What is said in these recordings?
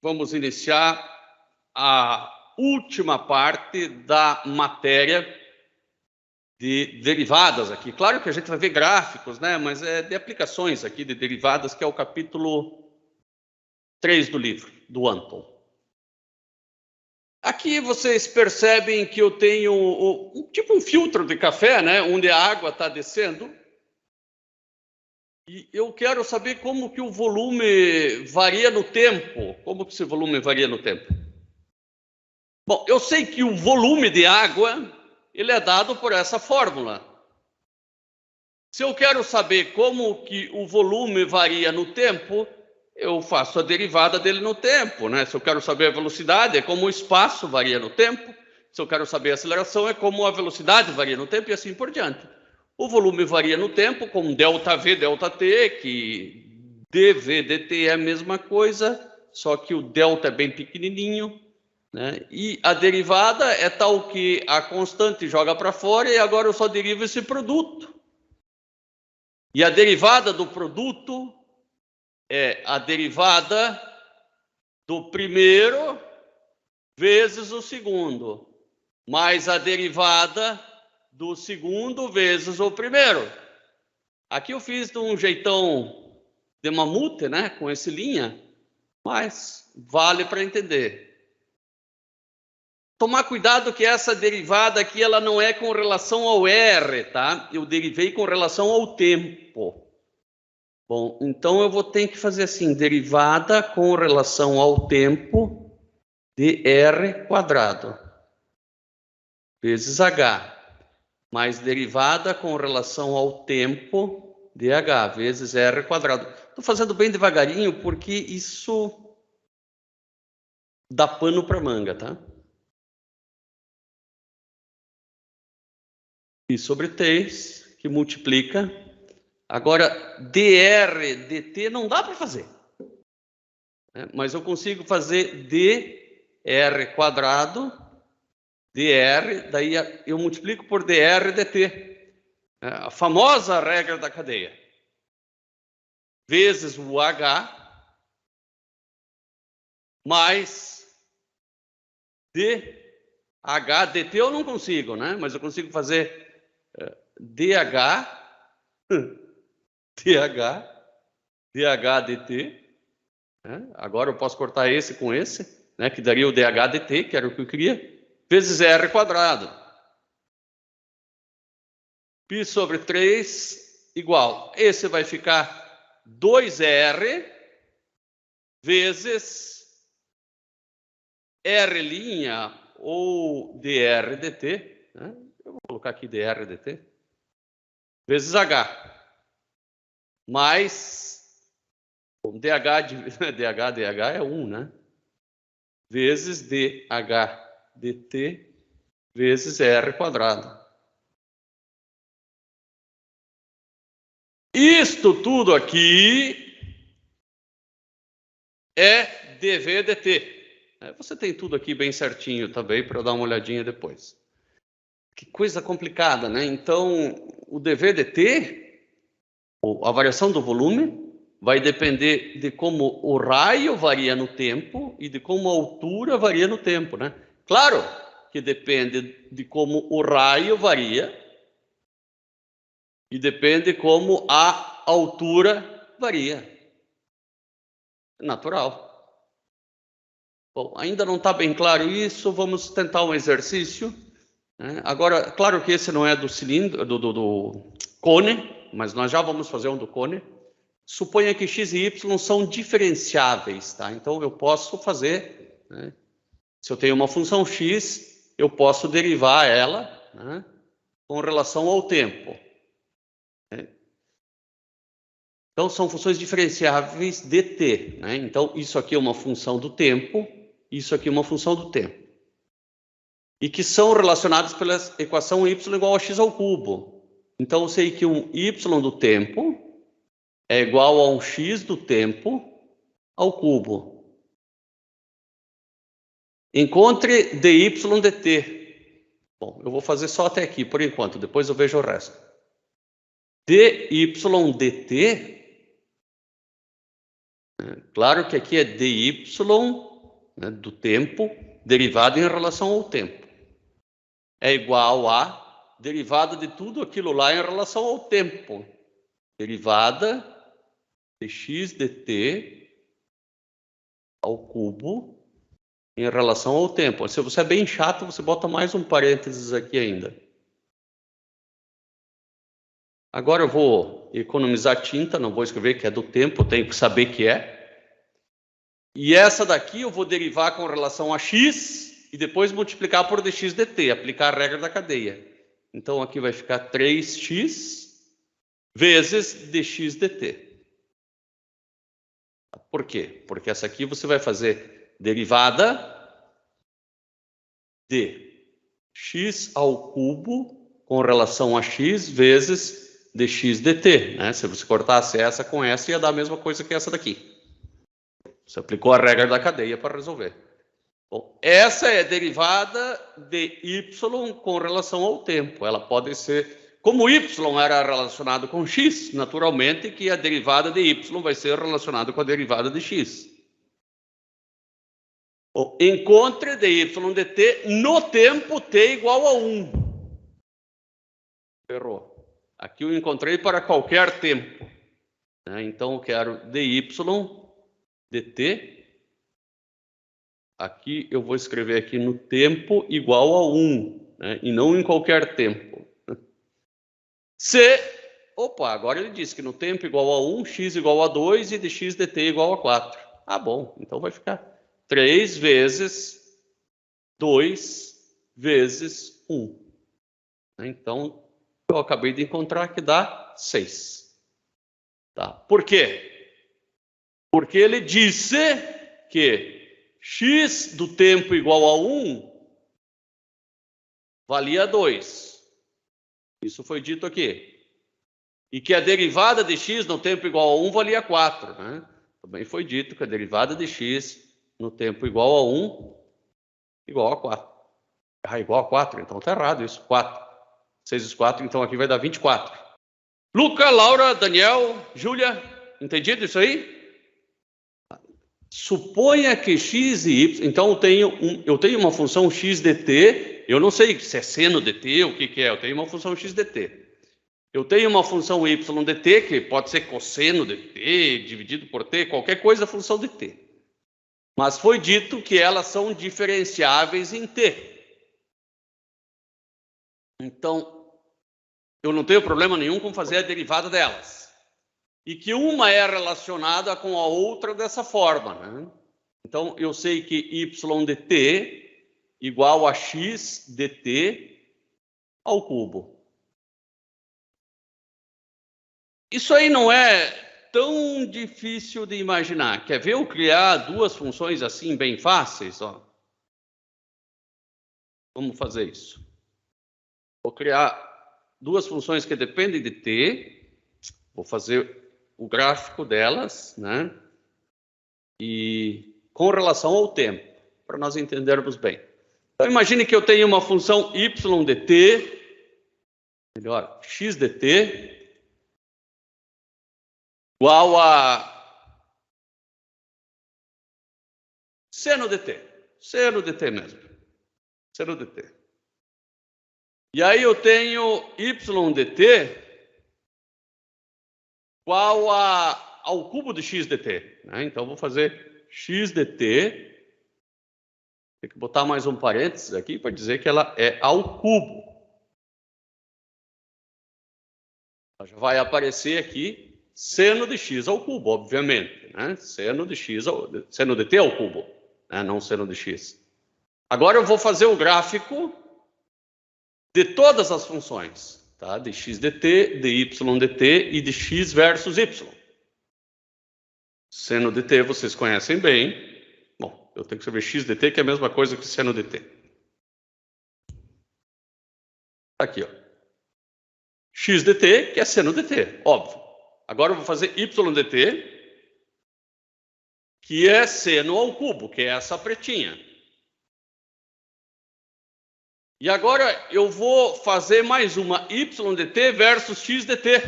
vamos iniciar a última parte da matéria de derivadas aqui. Claro que a gente vai ver gráficos, né? Mas é de aplicações aqui de derivadas, que é o capítulo 3 do livro, do Anton. Aqui vocês percebem que eu tenho tipo um filtro de café, né? Onde a água está descendo. E eu quero saber como que o volume varia no tempo. Como que esse volume varia no tempo? Bom, eu sei que o volume de água, ele é dado por essa fórmula. Se eu quero saber como que o volume varia no tempo, eu faço a derivada dele no tempo, né? Se eu quero saber a velocidade, é como o espaço varia no tempo. Se eu quero saber a aceleração, é como a velocidade varia no tempo e assim por diante. O volume varia no tempo, com ΔV, ΔT, que dV, dt é a mesma coisa, só que o delta é bem pequenininho, né? E a derivada é tal que a constante joga para fora e agora eu só derivo esse produto. E a derivada do produto é a derivada do primeiro vezes o segundo, mais a derivada do segundo vezes o primeiro. Aqui eu fiz de um jeitão de mamute, né, com esse linha, mas vale para entender. Tomar cuidado que essa derivada aqui, ela não é com relação ao R, tá? Eu derivei com relação ao tempo. Bom, então eu vou ter que fazer assim, derivada com relação ao tempo de R quadrado vezes H, mais derivada com relação ao tempo de H vezes R quadrado. Estou fazendo bem devagarinho porque isso dá pano para manga, tá? E sobre 3, que multiplica. Agora, dr dt não dá para fazer. Mas eu consigo fazer dr quadrado, dr, daí eu multiplico por dr dt. A famosa regra da cadeia. Vezes o h mais dh dt eu não consigo, né? Mas eu consigo fazer dh dt. Agora eu posso cortar esse com esse, né? Que daria o dh dt, que era o que eu queria, vezes r quadrado. Π sobre 3 igual. Esse vai ficar 2r vezes r' ou dr dt, né? Eu vou colocar aqui dr dt, vezes h, mais dh é 1, né? Vezes dh dt vezes r quadrado. Isto tudo aqui é dv dt. Você tem tudo aqui bem certinho também para dar uma olhadinha depois. Que coisa complicada, né? Então, o dv dt, a variação do volume, vai depender de como o raio varia no tempo e de como a altura varia no tempo, né? Claro que depende de como o raio varia e depende como a altura varia. Natural. Bom, ainda não está bem claro isso, vamos tentar um exercício. Agora, claro que esse não é do cilindro, do cone, mas nós já vamos fazer um do cone. Suponha que x e y são diferenciáveis, tá? Então eu posso fazer, né? Se eu tenho uma função x, eu posso derivar ela, né, com relação ao tempo. Então são funções diferenciáveis de t, né? Então isso aqui é uma função do tempo, isso aqui é uma função do tempo. E que são relacionados pela equação y igual a x ao cubo. Então eu sei que um y do tempo é igual a um x do tempo ao cubo. Encontre dy dt. Bom, eu vou fazer só até aqui, por enquanto, depois eu vejo o resto. Dy dt, claro que aqui é dy né, do tempo, derivada em relação ao tempo, é igual a derivada de tudo aquilo lá em relação ao tempo. Derivada de x dt ao cubo em relação ao tempo. Se você é bem chato, você bota mais um parênteses aqui ainda. Agora eu vou economizar tinta, não vou escrever que é do tempo, eu tenho que saber que é. E essa daqui eu vou derivar com relação a x e depois multiplicar por dx dt, aplicar a regra da cadeia. Então aqui vai ficar 3x vezes dx dt. Por quê? Porque essa aqui você vai fazer derivada de x ao cubo com relação a x vezes dx dt, né? Se você cortasse essa com essa, ia dar a mesma coisa que essa daqui. Você aplicou a regra da cadeia para resolver. Bom, essa é a derivada de y com relação ao tempo. Ela pode ser... Como y era relacionado com x, naturalmente que a derivada de y vai ser relacionada com a derivada de x. Bom, encontre dy dt no tempo t igual a 1. Errou. Aqui eu encontrei para qualquer tempo, né? Então eu quero dy dt. Aqui eu vou escrever aqui no tempo igual a 1, né? E não em qualquer tempo. Opa, agora ele disse que no tempo igual a 1, x igual a 2 e dx dt igual a 4. Ah, bom, então vai ficar 3 vezes 2 vezes 1. Então, eu acabei de encontrar que dá 6. Tá? Por quê? Porque ele disse que x do tempo igual a 1 valia 2. Isso foi dito aqui. E que a derivada de x no tempo igual a 1 valia 4. Né? Também foi dito que a derivada de x no tempo igual a 1 igual a 4. Ah, igual a 4, então está errado isso. 4. 6 vezes 4, então aqui vai dar 24. Luca, Laura, Daniel, Júlia, entendido isso aí? Suponha que x e y, então eu tenho uma função x dt, eu não sei se é seno dt, o que é, eu tenho uma função x dt. Eu tenho uma função y dt, que pode ser cosseno dt, dividido por t, qualquer coisa função de t. Mas foi dito que elas são diferenciáveis em t. Então, eu não tenho problema nenhum com fazer a derivada delas. E que uma é relacionada com a outra dessa forma, né? Então, eu sei que y dt igual a x dt ao cubo. Isso aí não é tão difícil de imaginar. Quer ver eu criar duas funções assim bem fáceis? Ó. Vamos fazer isso. Vou criar duas funções que dependem de t. Vou fazer o gráfico delas, né? E com relação ao tempo, para nós entendermos bem. Então, imagine que eu tenho uma função y dt, melhor, x dt, igual a seno dt mesmo, seno dt. E aí eu tenho y dt igual ao cubo de x dt. Né? Então, vou fazer x dt. Tem que botar mais um parênteses aqui para dizer que ela é ao cubo. Já vai aparecer aqui seno de x ao cubo, obviamente. Né? Seno dt ao cubo, né? Não seno de x. Agora eu vou fazer o gráfico de todas as funções. Tá? De x dt, de y dt e de x versus y. Seno dt vocês conhecem bem. Bom, eu tenho que escrever x dt, que é a mesma coisa que seno dt. Aqui, ó. X dt, que é seno dt, óbvio. Agora eu vou fazer y dt, que é seno ao cubo, que é essa pretinha. E agora eu vou fazer mais uma y dt versus x dt.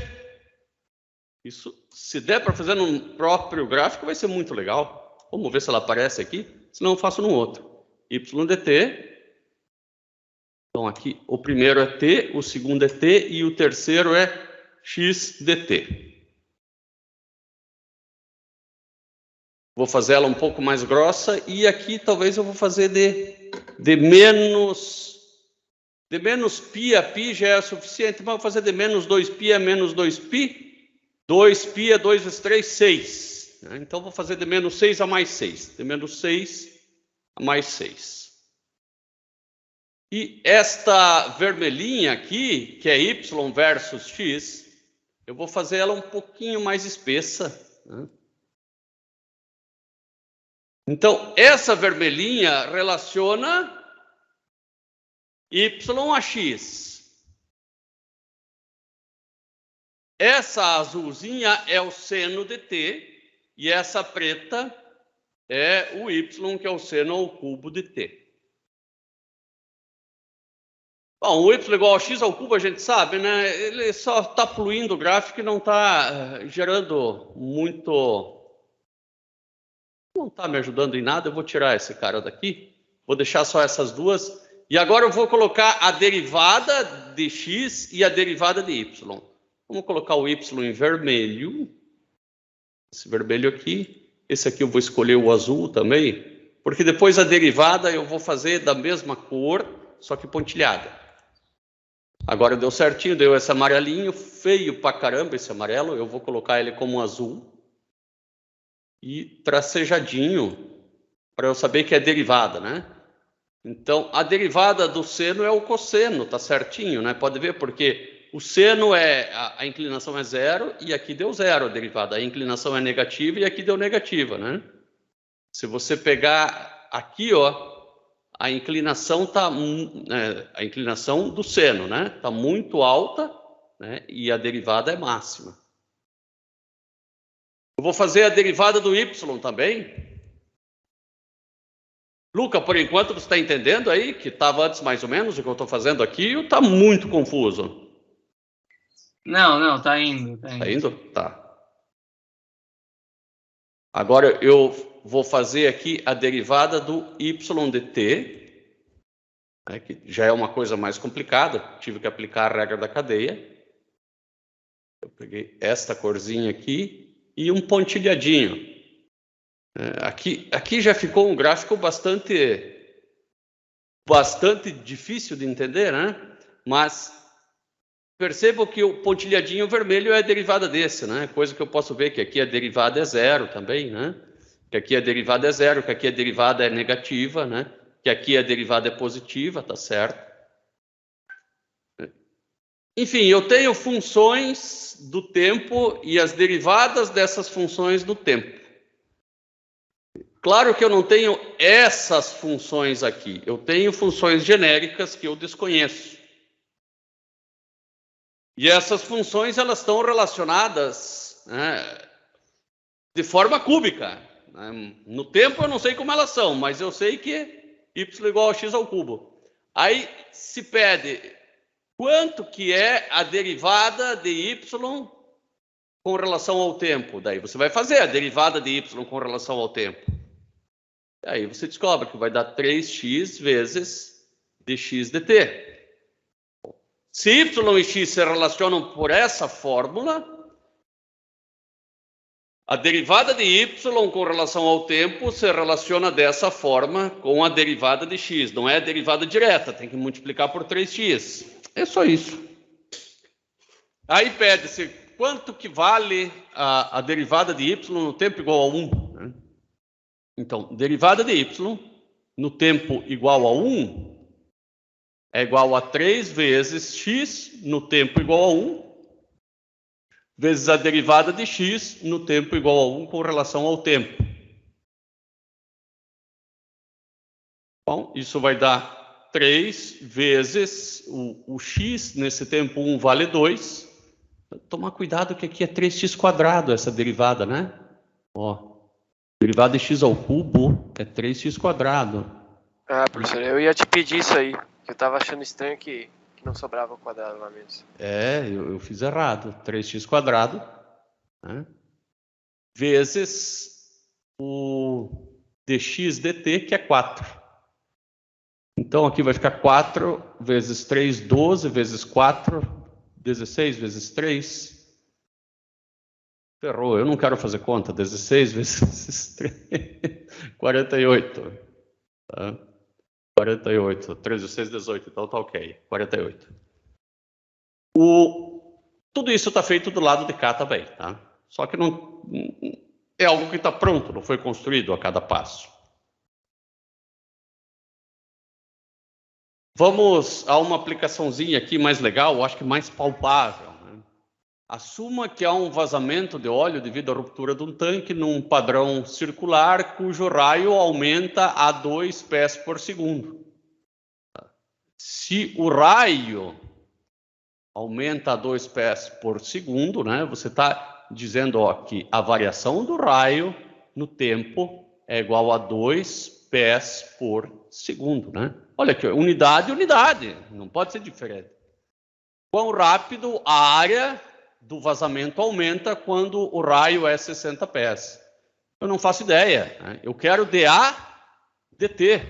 Isso, se der para fazer num próprio gráfico, vai ser muito legal. Vamos ver se ela aparece aqui. senão eu faço no outro. Y dt. Então, aqui, o primeiro é t, o segundo é t e o terceiro é x dt. Vou fazer ela um pouco mais grossa e aqui talvez eu vou fazer de menos π a π já é suficiente, mas vou fazer de menos 2π a menos 2π. 2π é 2 vezes 3, 6. Então, vou fazer de menos 6 a mais 6. De menos 6 a mais 6. E esta vermelhinha aqui, que é y versus x, eu vou fazer ela um pouquinho mais espessa. Então, essa vermelhinha relaciona y a x. Essa azulzinha é o seno de t, e essa preta é o y, que é o seno ao cubo de t. Bom, o y igual a x ao cubo a gente sabe, né? Ele só está fluindo o gráfico e não está gerando muito... Não está me ajudando em nada. Eu vou tirar esse cara daqui. Vou deixar só essas duas. E agora eu vou colocar a derivada de x e a derivada de y. Vamos colocar o y em vermelho. Esse vermelho aqui. Esse aqui eu vou escolher o azul também. Porque depois a derivada eu vou fazer da mesma cor, só que pontilhada. Agora deu certinho, deu esse amarelinho, feio pra caramba esse amarelo, eu vou colocar ele como azul. E tracejadinho, para eu saber que é derivada, né? Então, a derivada do seno é o cosseno, tá certinho, né? Pode ver, porque o seno é, a inclinação é zero, e aqui deu zero a derivada. A inclinação é negativa e aqui deu negativa, né? Se você pegar aqui, ó, a inclinação a inclinação do seno, né? Tá muito alta, né? E a derivada é máxima. Eu vou fazer a derivada do y também. Luca, por enquanto você está entendendo aí que estava antes mais ou menos o que eu estou fazendo aqui, ou está muito confuso? Não, tá indo. Tá indo? Tá. Agora eu vou fazer aqui a derivada do y de t, né, que já é uma coisa mais complicada, tive que aplicar a regra da cadeia. Eu peguei esta corzinha aqui e um pontilhadinho. Aqui já ficou um gráfico bastante difícil de entender, né? Mas percebo que o pontilhadinho vermelho é a derivada desse, né? Coisa que eu posso ver que aqui a derivada é zero também, né? Que aqui a derivada é zero, que aqui a derivada é negativa, né? Que aqui a derivada é positiva, tá certo? Enfim, eu tenho funções do tempo e as derivadas dessas funções do tempo. Claro que eu não tenho essas funções aqui. Eu tenho funções genéricas que eu desconheço. E essas funções, elas estão relacionadas, né, de forma cúbica. Né? No tempo eu não sei como elas são, mas eu sei que y igual a x ao cubo. Aí se pede quanto que é a derivada de y com relação ao tempo. Daí você vai fazer a derivada de y com relação ao tempo. Aí você descobre que vai dar 3x vezes dx dt. Se y e x se relacionam por essa fórmula, a derivada de y com relação ao tempo se relaciona dessa forma com a derivada de x. Não é a derivada direta, tem que multiplicar por 3x. É só isso. Aí pede-se quanto que vale a derivada de y no tempo igual a 1. Né? Então, derivada de y no tempo igual a 1 é igual a 3 vezes x no tempo igual a 1, vezes a derivada de x no tempo igual a 1 com relação ao tempo. Bom, isso vai dar 3 vezes o x, nesse tempo 1 vale 2. Tomar cuidado que aqui é 3x², essa derivada, né? Ó. Derivada de x ao cubo é 3x². Ah, professor, eu ia te pedir isso aí, que eu tava achando estranho que não sobrava quadrado lá mesmo. Eu fiz errado. 3x², né? Vezes o dx dt, que é 4. Então, aqui vai ficar 4 vezes 3, 12, vezes 4, 16 vezes 3. Ferrou, eu não quero fazer conta. 16 vezes 3, 48. Tá? 48. 3 vezes 6, 18. Então tá ok. 48. Tudo isso está feito do lado de cá também. Tá? Só que não é algo que está pronto, não foi construído a cada passo. Vamos a uma aplicaçãozinha aqui mais legal, acho que mais palpável. Né? Assuma que há um vazamento de óleo devido à ruptura de um tanque num padrão circular cujo raio aumenta a 2 pés por segundo. Se o raio aumenta a 2 pés por segundo, né, você está dizendo ó, que a variação do raio no tempo é igual a 2 pés por segundo. Né? Olha aqui, unidade, unidade, não pode ser diferente. Quão rápido a área do vazamento aumenta quando o raio é 60 pés? Eu não faço ideia. Né? Eu quero dA dt.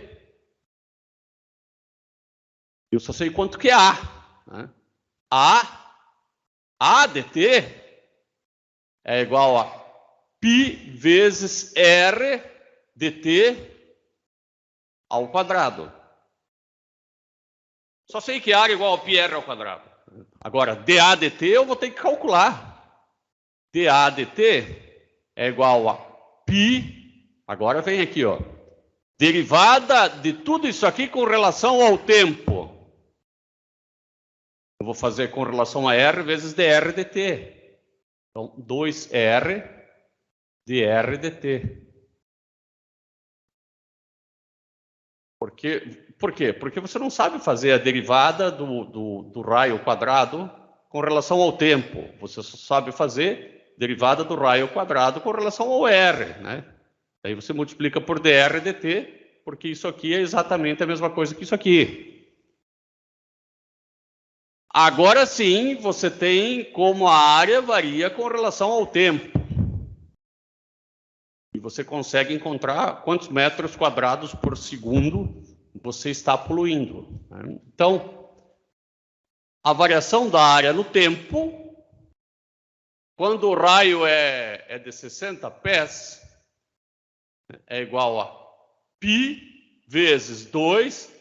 Eu só sei quanto que é A. Né? A dt é igual a π vezes R dt ao quadrado. Só sei que A é igual a πr ao quadrado. Agora, dA dt eu vou ter que calcular. dA dt é igual a π, agora vem aqui, ó, derivada de tudo isso aqui com relação ao tempo. Eu vou fazer com relação a R vezes dr dt. Então, 2R dr dt. Por quê? Porque você não sabe fazer a derivada do raio ao quadrado com relação ao tempo. Você só sabe fazer derivada do raio ao quadrado com relação ao R. Né? Aí você multiplica por dr dt, porque isso aqui é exatamente a mesma coisa que isso aqui. Agora sim, você tem como a área varia com relação ao tempo. E você consegue encontrar quantos metros quadrados por segundo você está poluindo. Né? Então, a variação da área no tempo, quando o raio é de 60 pés, é igual a π vezes 2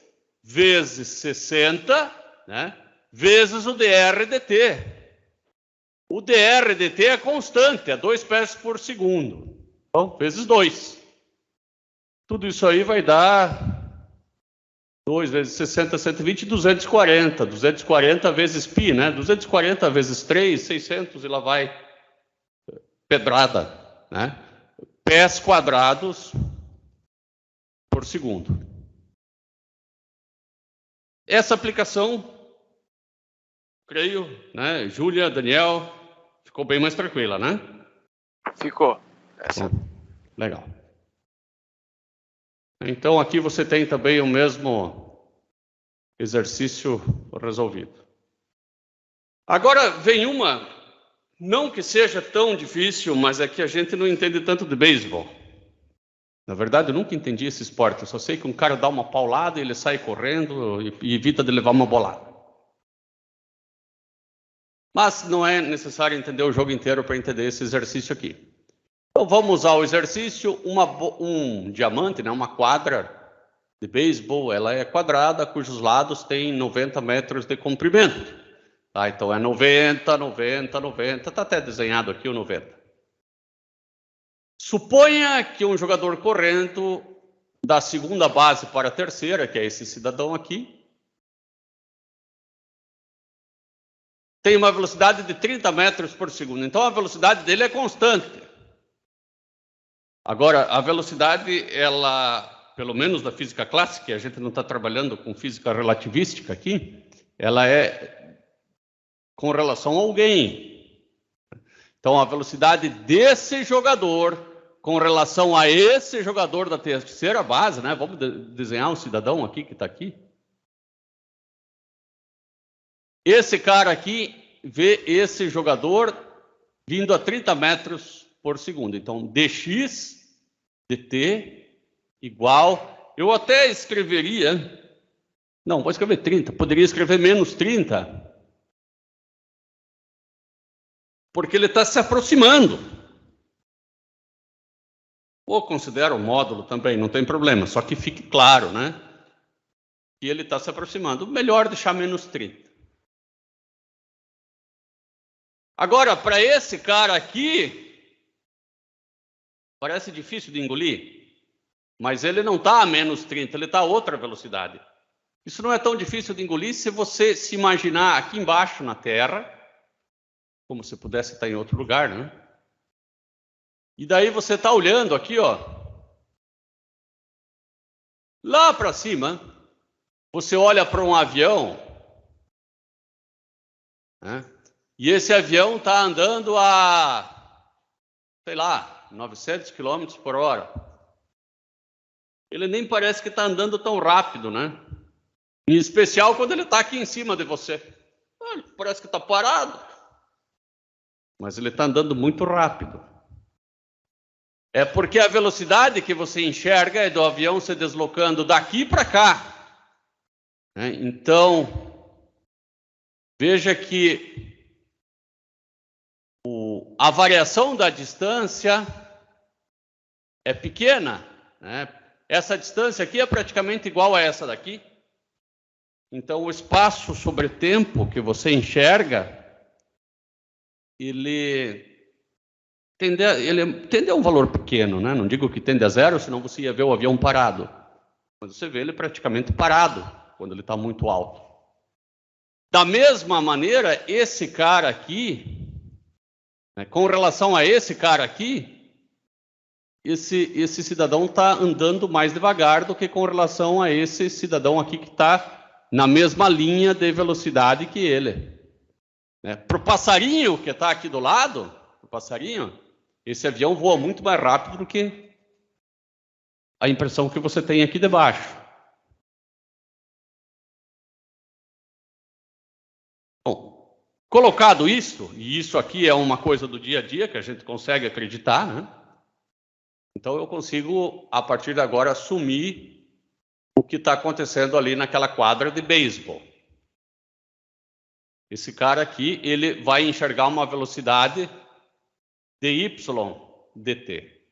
vezes 60, né? Vezes o dr dt. O dr dt é constante, é 2 pés por segundo. Então, vezes 2. Tudo isso aí vai dar 2 vezes 60, 120, 240. 240 vezes π, né? 240 vezes 3, 600 e lá vai pedrada, né? Pés quadrados por segundo. Essa aplicação, creio, né? Júlia, Daniel, ficou bem mais tranquila, né? Ficou. Essa. Legal. Então, aqui você tem também o mesmo exercício resolvido. Agora vem uma, não que seja tão difícil, mas é que a gente não entende tanto de beisebol. Na verdade, eu nunca entendi esse esporte. Eu só sei que um cara dá uma paulada e ele sai correndo e evita de levar uma bolada. Mas não é necessário entender o jogo inteiro para entender esse exercício aqui. Então vamos usar o exercício, um diamante, né, uma quadra de beisebol, ela é quadrada, cujos lados têm 90 metros de comprimento. Tá, então é 90, 90, 90, está até desenhado aqui o 90. Suponha que um jogador correndo da segunda base para a terceira, que é esse cidadão aqui, tem uma velocidade de 30 metros por segundo. Então a velocidade dele é constante. Agora, a velocidade, ela, pelo menos da física clássica, a gente não está trabalhando com física relativística aqui, ela é com relação a alguém. Então, a velocidade desse jogador com relação a esse jogador da terceira base, né? Vamos desenhar um cidadão aqui que está aqui. Esse cara aqui vê esse jogador vindo a 30 metros por segundo. Então, dx dt igual, eu até escreveria, não, vou escrever 30, poderia escrever menos 30, porque ele está se aproximando. Ou considera o módulo também, não tem problema, só que fique claro, né? Que ele está se aproximando. Melhor deixar menos 30. Agora, para esse cara aqui, parece difícil de engolir, mas ele não está a menos 30, ele está a outra velocidade. Isso não é tão difícil de engolir se você se imaginar aqui embaixo na Terra, como se pudesse estar em outro lugar, né? E daí você está olhando aqui, ó, lá para cima, você olha para um avião, né? E esse avião está andando a, sei lá, 900 km por hora. Ele nem parece que está andando tão rápido, né? Em especial quando ele está aqui em cima de você. Parece que está parado. Mas ele está andando muito rápido. É porque a velocidade que você enxerga é do avião se deslocando daqui para cá. Então, veja que a variação da distância é pequena, né? Essa distância aqui é praticamente igual a essa daqui. Então, o espaço sobre tempo que você enxerga, ele tende a um valor pequeno, né? Não digo que tende a zero, senão você ia ver o avião parado. Mas você vê ele praticamente parado, quando ele está muito alto. Da mesma maneira, esse cara aqui, né, com relação a esse cara aqui, esse cidadão está andando mais devagar do que com relação a esse cidadão aqui que está na mesma linha de velocidade que ele. Para o passarinho que está aqui do lado, esse avião voa muito mais rápido do que a impressão que você tem aqui debaixo. Bom, colocado isso, e isso aqui é uma coisa do dia a dia que a gente consegue acreditar, né? Então eu consigo, a partir de agora, assumir o que está acontecendo ali naquela quadra de beisebol. Esse cara aqui, ele vai enxergar uma velocidade dy dt.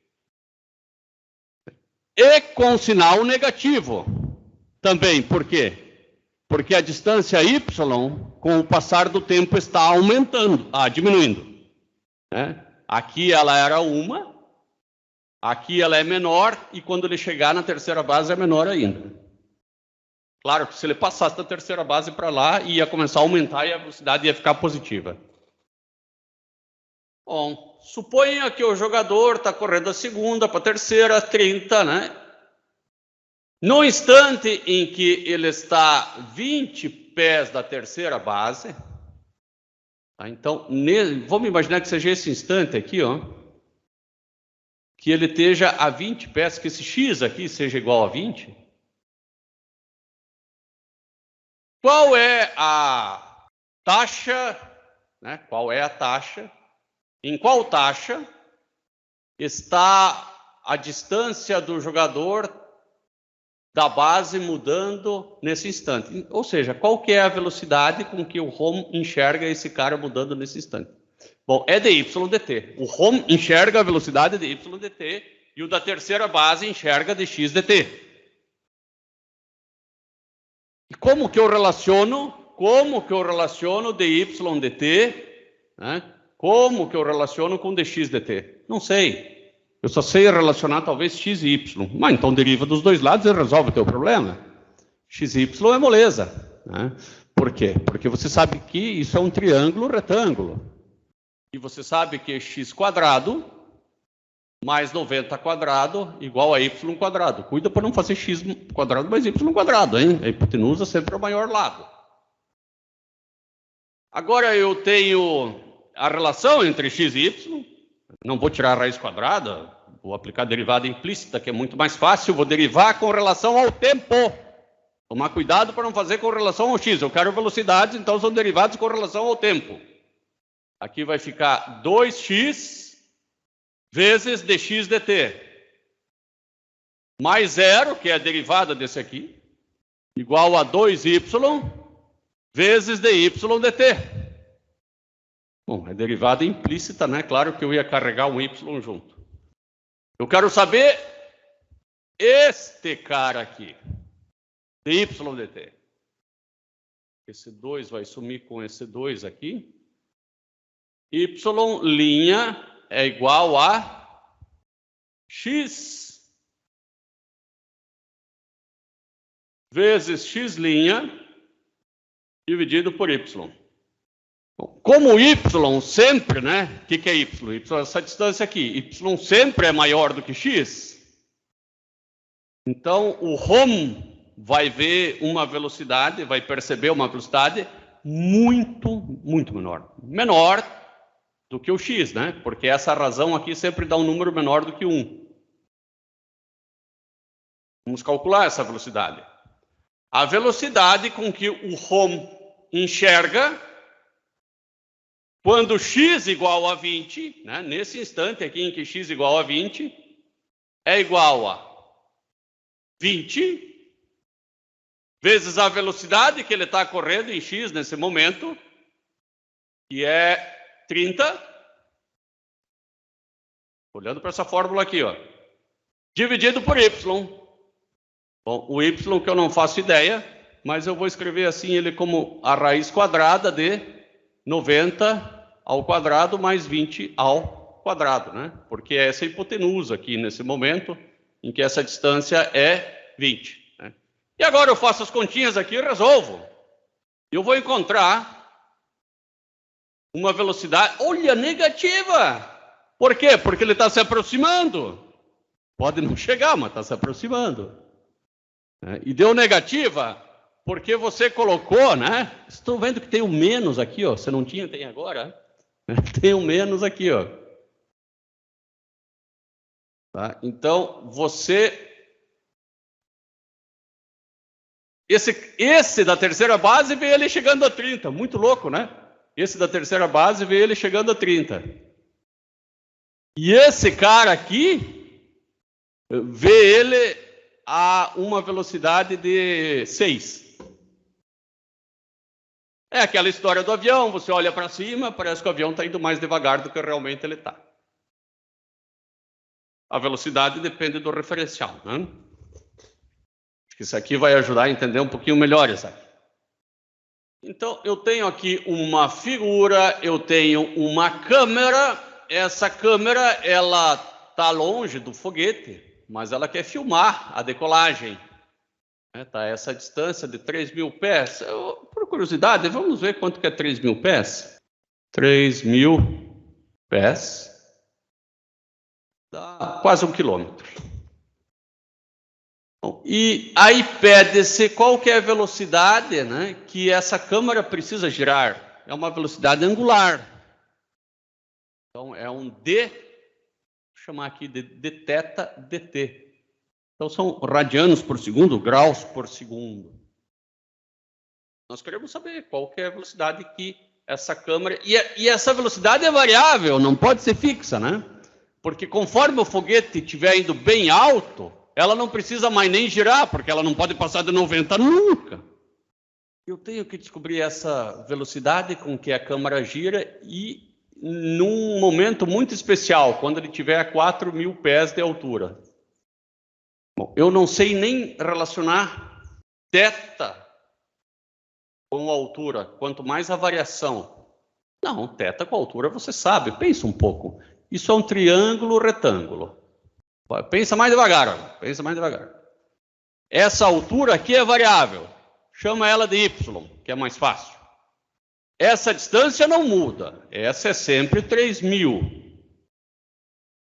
E com sinal negativo. Também, por quê? Porque a distância y, com o passar do tempo, está aumentando, diminuindo. Né? Aqui ela era 1, aqui ela é menor, e quando ele chegar na terceira base é menor ainda. Claro que se ele passasse da terceira base para lá, ia começar a aumentar e a velocidade ia ficar positiva. Bom, suponha que o jogador está correndo da segunda para a terceira, 30, né? No instante em que ele está 20 pés da terceira base, tá? Então, vamos imaginar que seja esse instante aqui, ó, que ele esteja a 20 pés, que esse x aqui seja igual a 20. Qual é a taxa, né? Qual é a taxa? Em qual taxa está a distância do jogador da base mudando nesse instante? Ou seja, qual que é a velocidade com que o home enxerga esse cara mudando nesse instante? Bom, é dy dt. O home enxerga a velocidade de y dt e o da terceira base enxerga dx dt. E como que eu relaciono dy dt, né? Como que eu relaciono com dx dt? Não sei. Eu só sei relacionar talvez x e y. Mas então deriva dos dois lados e resolve o teu problema. X e y é moleza. Né? Por quê? Porque você sabe que isso é um triângulo retângulo. E você sabe que x quadrado mais 90 quadrado igual a y quadrado. Cuida para não fazer x quadrado mais y quadrado, hein? A hipotenusa sempre é o maior lado. Agora eu tenho a relação entre x e y. Não vou tirar a raiz quadrada, vou aplicar a derivada implícita, que é muito mais fácil. Vou derivar com relação ao tempo. Tomar cuidado para não fazer com relação ao x. Eu quero velocidades, então são derivados com relação ao tempo. Aqui vai ficar 2x vezes dx dt. mais zero, que é a derivada desse aqui, igual a 2y vezes dy dt. Bom, é derivada implícita, né? Claro que eu ia carregar um y junto. Eu quero saber este cara aqui, dy dt. Esse 2 vai sumir com esse 2 aqui. Y' é igual a x vezes x' dividido por y. Como y sempre, né? O que é y? Y é essa distância aqui. Y sempre é maior do que x. Então, o hom vai ver uma velocidade, vai perceber uma velocidade muito, muito menor. Menor do que o x, né? Porque essa razão aqui sempre dá um número menor do que 1. Vamos calcular essa velocidade. A velocidade com que o hom enxerga quando x igual a 20, né? Nesse instante aqui em que x igual a 20, é igual a 20 vezes a velocidade que ele está correndo em x nesse momento, que é 30. Olhando para essa fórmula aqui, ó. Dividido por y. Bom, o y que eu não faço ideia, mas eu vou escrever assim ele como a raiz quadrada de 90 ao quadrado mais 20 ao quadrado, né? Porque é essa hipotenusa aqui nesse momento, em que essa distância é 20. Né? E agora eu faço as continhas aqui e resolvo. Eu vou encontrar uma velocidade, olha, negativa. Por quê? Porque ele está se aproximando. Pode não chegar, mas está se aproximando. E deu negativa porque você colocou, né? Estou vendo que tem um menos aqui, ó. Você não tinha, tem agora. Tem um menos aqui, ó. Tá? Então, você... Esse da terceira base vê ele chegando a 30. Muito louco, né? Esse da terceira base vê ele chegando a 30. E esse cara aqui vê ele a uma velocidade de 6. É aquela história do avião, você olha para cima, parece que o avião está indo mais devagar do que realmente ele está. A velocidade depende do referencial, né? Acho que isso aqui vai ajudar a entender um pouquinho melhor isso aqui. Então, eu tenho aqui uma figura, eu tenho uma câmera. Essa câmera, ela está longe do foguete, mas ela quer filmar a decolagem. Tá essa distância de 3.000 pés. Por curiosidade, vamos ver quanto que é 3.000 pés. 3.000 pés dá quase 1 quilômetro. Bom, e aí pede-se qual que é a velocidade, né, que essa câmera precisa girar. É uma velocidade angular. Então é um d, vou chamar aqui de dθ dt. Então, são radianos por segundo, graus por segundo. Nós queremos saber qual que é a velocidade que essa câmera... E essa velocidade é variável, não pode ser fixa, né? Porque conforme o foguete estiver indo bem alto, ela não precisa mais nem girar, porque ela não pode passar de 90 nunca. Eu tenho que descobrir essa velocidade com que a câmera gira e num momento muito especial, quando ele tiver a 4.000 pés de altura. Bom, eu não sei nem relacionar θ com a altura, quanto mais a variação. Não, θ com a altura você sabe, pensa um pouco. Isso é um triângulo retângulo. Pensa mais devagar, pensa mais devagar. Essa altura aqui é variável, chama ela de y, que é mais fácil. Essa distância não muda, essa é sempre 3.000.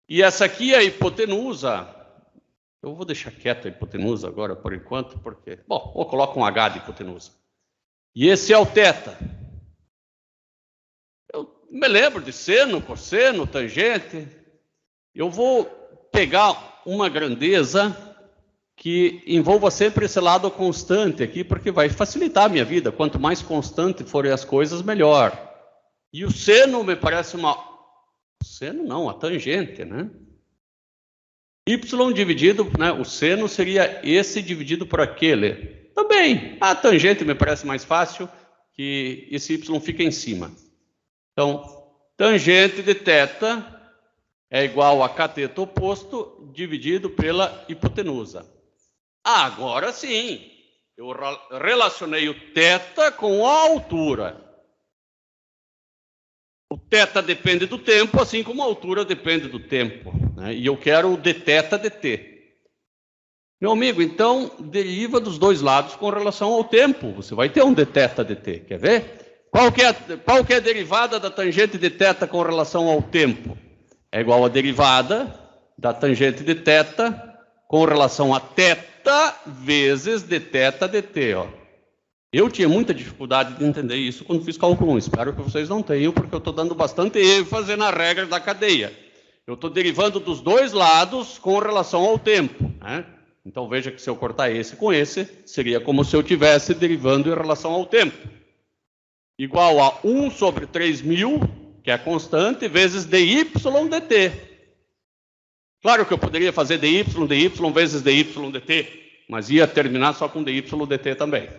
E essa aqui é a hipotenusa. Eu vou deixar quieto a hipotenusa agora, por enquanto, porque... Bom, eu coloco um H de hipotenusa. E esse é o θ. Eu me lembro de seno, cosseno, tangente. Eu vou pegar uma grandeza que envolva sempre esse lado constante aqui, porque vai facilitar a minha vida. Quanto mais constante forem as coisas, melhor. E o seno me parece uma... O seno não, a tangente, né? Y dividido, né, o seno seria esse dividido por aquele. Também, a tangente me parece mais fácil, que esse Y fica em cima. Então, tangente de θ é igual a cateto oposto dividido pela hipotenusa. Agora sim, eu relacionei o θ com a altura. O θ depende do tempo, assim como a altura depende do tempo, né? E eu quero o dθ dt. Meu amigo, então, deriva dos dois lados com relação ao tempo. Você vai ter um dθ dt. Quer ver? Qual que é a derivada da tangente de θ com relação ao tempo? É igual a derivada da tangente de θ com relação a θ vezes dθ dt. Ó. Eu tinha muita dificuldade de entender isso quando fiz cálculo 1. Espero que vocês não tenham, porque eu estou dando bastante ênfase na regra da cadeia. Eu estou derivando dos dois lados com relação ao tempo, né? Então veja que se eu cortar esse com esse, seria como se eu estivesse derivando em relação ao tempo. Igual a 1 sobre 3.000, que é a constante, vezes dy dt. Claro que eu poderia fazer dy vezes dy dt, mas ia terminar só com dy dt também.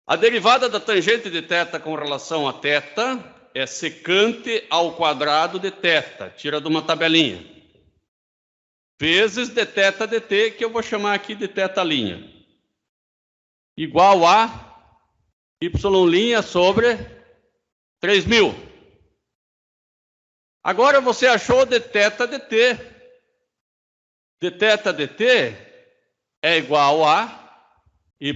A derivada da tangente de θ com relação a θ é secante ao quadrado de θ. Tira de uma tabelinha. Vezes dθ dt, que eu vou chamar aqui de θ'. Igual a y' sobre 3.000. Agora você achou dθ dt. Dθ dt é igual a y'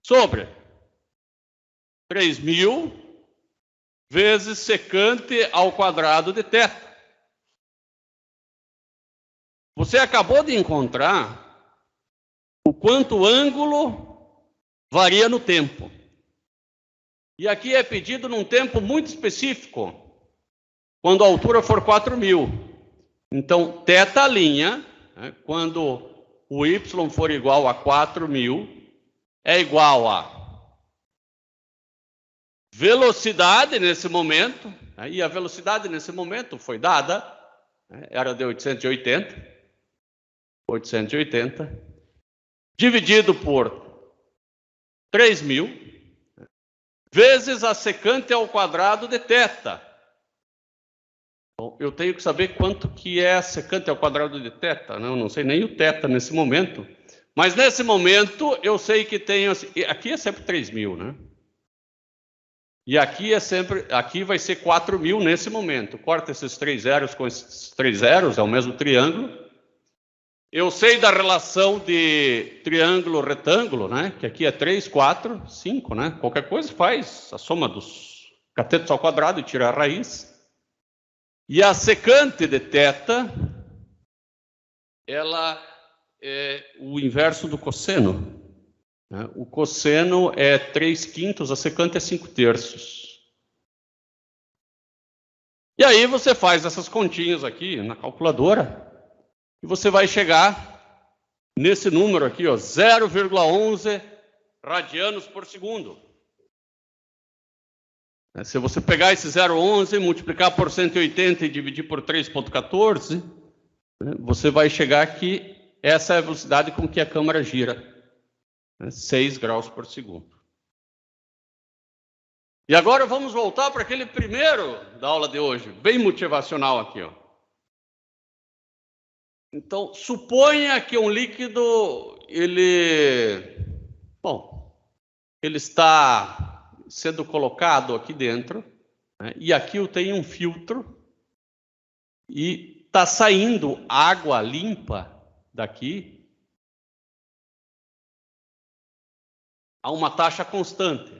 sobre 3.000 vezes secante ao quadrado de θ. Você acabou de encontrar o quanto o ângulo varia no tempo. E aqui é pedido num tempo muito específico, quando a altura for 4.000. Então, θ', né, quando o y for igual a 4.000, é igual a velocidade nesse momento, né, e a velocidade nesse momento foi dada, né, era de 880, dividido por 3.000, vezes a secante ao quadrado de θ. Bom, eu tenho que saber quanto que é a secante ao quadrado de θ, né? Eu não sei nem o θ nesse momento, mas nesse momento eu sei que tem, aqui é sempre 3.000, né? E aqui vai ser 4.000 nesse momento. Corta esses 3 zeros com esses 3 zeros, é o mesmo triângulo. Eu sei da relação de triângulo-retângulo, né? Que aqui é 3, 4, 5, né? Qualquer coisa faz a soma dos catetos ao quadrado e tira a raiz. E a secante de θ, ela é o inverso do cosseno, né? O cosseno é 3/5, a secante é 5/3. E aí você faz essas continhas aqui na calculadora, e você vai chegar nesse número aqui, ó, 0,11 radianos por segundo. Se você pegar esse 0,11, multiplicar por 180 e dividir por 3,14, você vai chegar que essa é a velocidade com que a câmara gira, 6 graus por segundo. E agora vamos voltar para aquele primeiro da aula de hoje, bem motivacional aqui, ó. Então, suponha que um líquido, ele está sendo colocado aqui dentro, né, e aqui eu tenho um filtro, e está saindo água limpa daqui a uma taxa constante.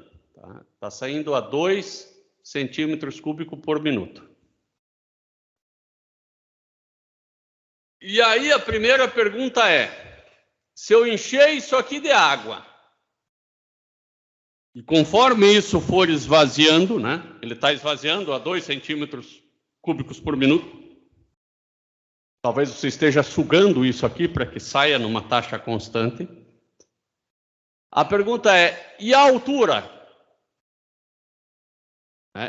Está saindo a 2 centímetros cúbicos por minuto. E aí a primeira pergunta é, se eu encher isso aqui de água, e conforme isso for esvaziando, né, ele está esvaziando a 2 centímetros cúbicos por minuto, talvez você esteja sugando isso aqui para que saia numa taxa constante. A pergunta é, e a altura?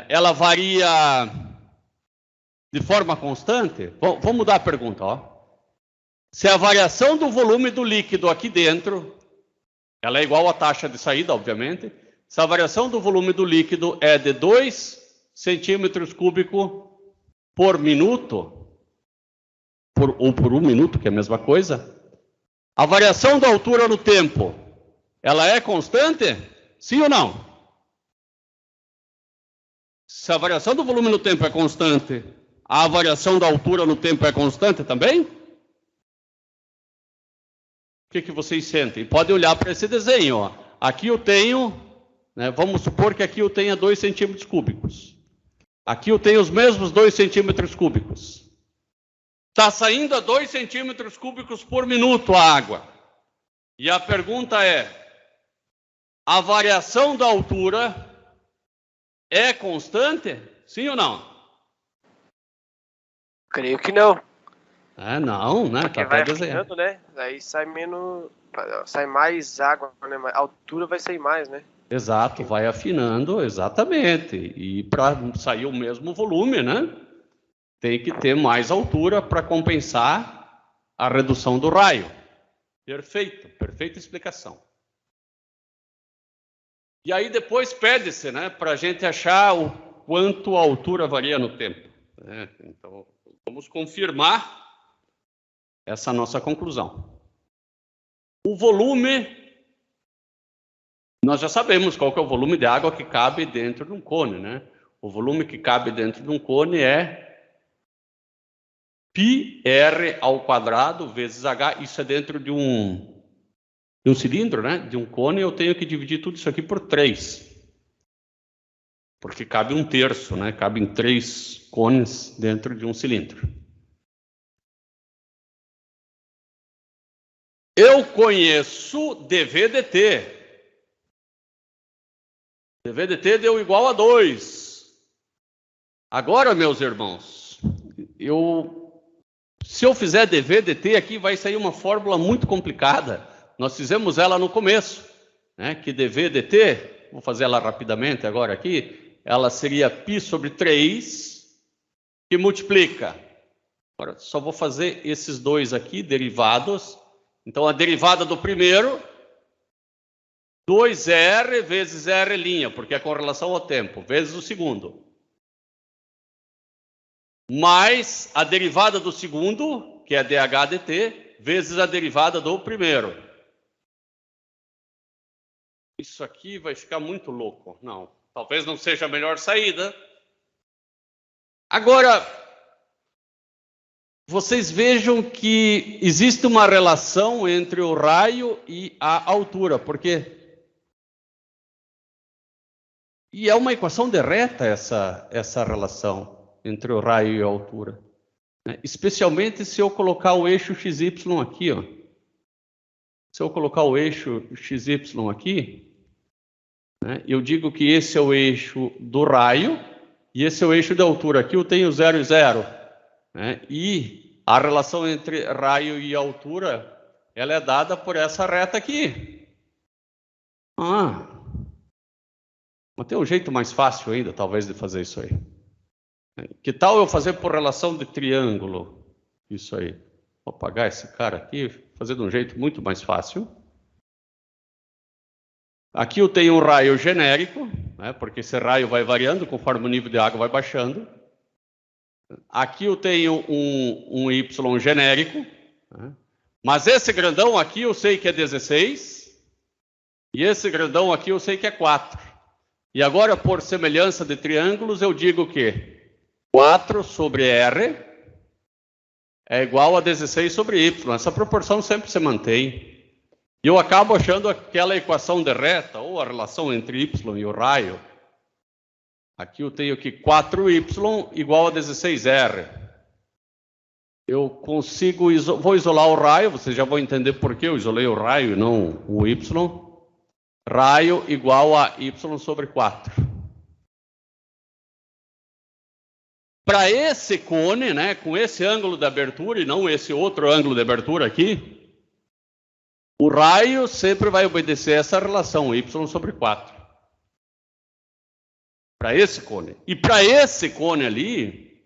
Ela varia de forma constante, vamos mudar a pergunta, ó. Se a variação do volume do líquido aqui dentro, ela é igual à taxa de saída, obviamente, se a variação do volume do líquido é de 2 centímetros cúbicos por minuto, ou por 1 minuto, que é a mesma coisa, a variação da altura no tempo, ela é constante? Sim ou não? Se a variação do volume no tempo é constante, a variação da altura no tempo é constante também? O que vocês sentem? Podem olhar para esse desenho, ó. Aqui eu tenho, né, vamos supor que aqui eu tenha 2 centímetros cúbicos. Aqui eu tenho os mesmos 2 centímetros cúbicos. Está saindo a 2 centímetros cúbicos por minuto a água. E a pergunta é, a variação da altura é constante? Sim ou não? Creio que não. Não, né? Porque vai afinando, né? Aí sai menos, sai mais água, né? A altura vai sair mais, né? Exato, vai afinando, exatamente. E para sair o mesmo volume, né? Tem que ter mais altura para compensar a redução do raio. Perfeito, perfeita explicação. E aí depois pede-se, né? Para a gente achar o quanto a altura varia no tempo. Né? Então, vamos confirmar essa nossa conclusão. O volume, nós já sabemos qual que é o volume de água que cabe dentro de um cone, né? O volume que cabe dentro de um cone é πr ao quadrado vezes h. Isso é dentro de um cilindro, né? De um cone, eu tenho que dividir tudo isso aqui por 3. Porque cabe 1/3, né? Cabe em 3 cones dentro de um cilindro. Eu conheço dV/dt. dV/dt deu igual a 2. Agora, meus irmãos, se eu fizer dV/dt aqui, vai sair uma fórmula muito complicada. Nós fizemos ela no começo, né? Que dV/dt, vou fazer ela rapidamente agora aqui, ela seria π sobre 3, que multiplica. Agora, só vou fazer esses dois aqui, derivados. Então, a derivada do primeiro, 2R vezes R', porque é com relação ao tempo, vezes o segundo. Mais a derivada do segundo, que é dH/dt, vezes a derivada do primeiro. Isso aqui vai ficar muito louco. Não, talvez não seja a melhor saída. Agora, vocês vejam que existe uma relação entre o raio e a altura, porque... E é uma equação de reta essa relação entre o raio e a altura. Né? Especialmente se eu colocar o eixo XY aqui, ó. Se eu colocar o eixo XY aqui, né, eu digo que esse é o eixo do raio e esse é o eixo da altura. Aqui eu tenho 0 e 0. Né? E a relação entre raio e altura, ela é dada por essa reta aqui. Mas tem um jeito mais fácil ainda, talvez, de fazer isso aí. Que tal eu fazer por relação de triângulo? Isso aí. Vou apagar esse cara aqui, fazer de um jeito muito mais fácil. Aqui eu tenho um raio genérico, né, porque esse raio vai variando conforme o nível de água vai baixando. Aqui eu tenho um Y genérico, né? Mas esse grandão aqui eu sei que é 16, e esse grandão aqui eu sei que é 4. E agora, por semelhança de triângulos, eu digo que 4 sobre R é igual a 16 sobre Y. Essa proporção sempre se mantém. E eu acabo achando aquela equação de reta, ou a relação entre Y e o raio. Aqui eu tenho que 4y igual a 16r. Eu consigo, vou isolar o raio, vocês já vão entender por que eu isolei o raio e não o y. Raio igual a y sobre 4. Para esse cone, né, com esse ângulo de abertura e não esse outro ângulo de abertura aqui, o raio sempre vai obedecer essa relação, y sobre 4. Para esse cone. E para esse cone ali,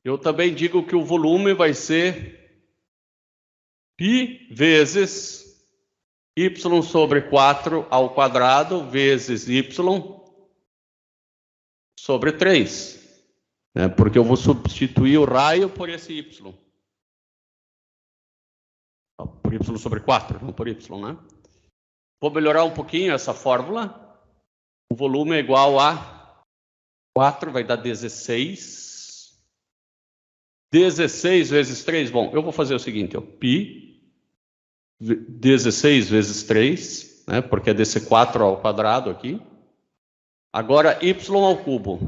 Eu também digo que o volume vai ser π vezes y sobre 4 ao quadrado vezes y sobre 3. Porque eu vou substituir o raio por esse y. Por y sobre 4, não por y, né? Vou melhorar um pouquinho essa fórmula. O volume é igual a 4, vai dar 16. 16 vezes 3, bom, eu vou fazer o seguinte, ó, π 16 vezes 3, né, porque é desse 4 ao quadrado aqui. Agora, y ao cubo.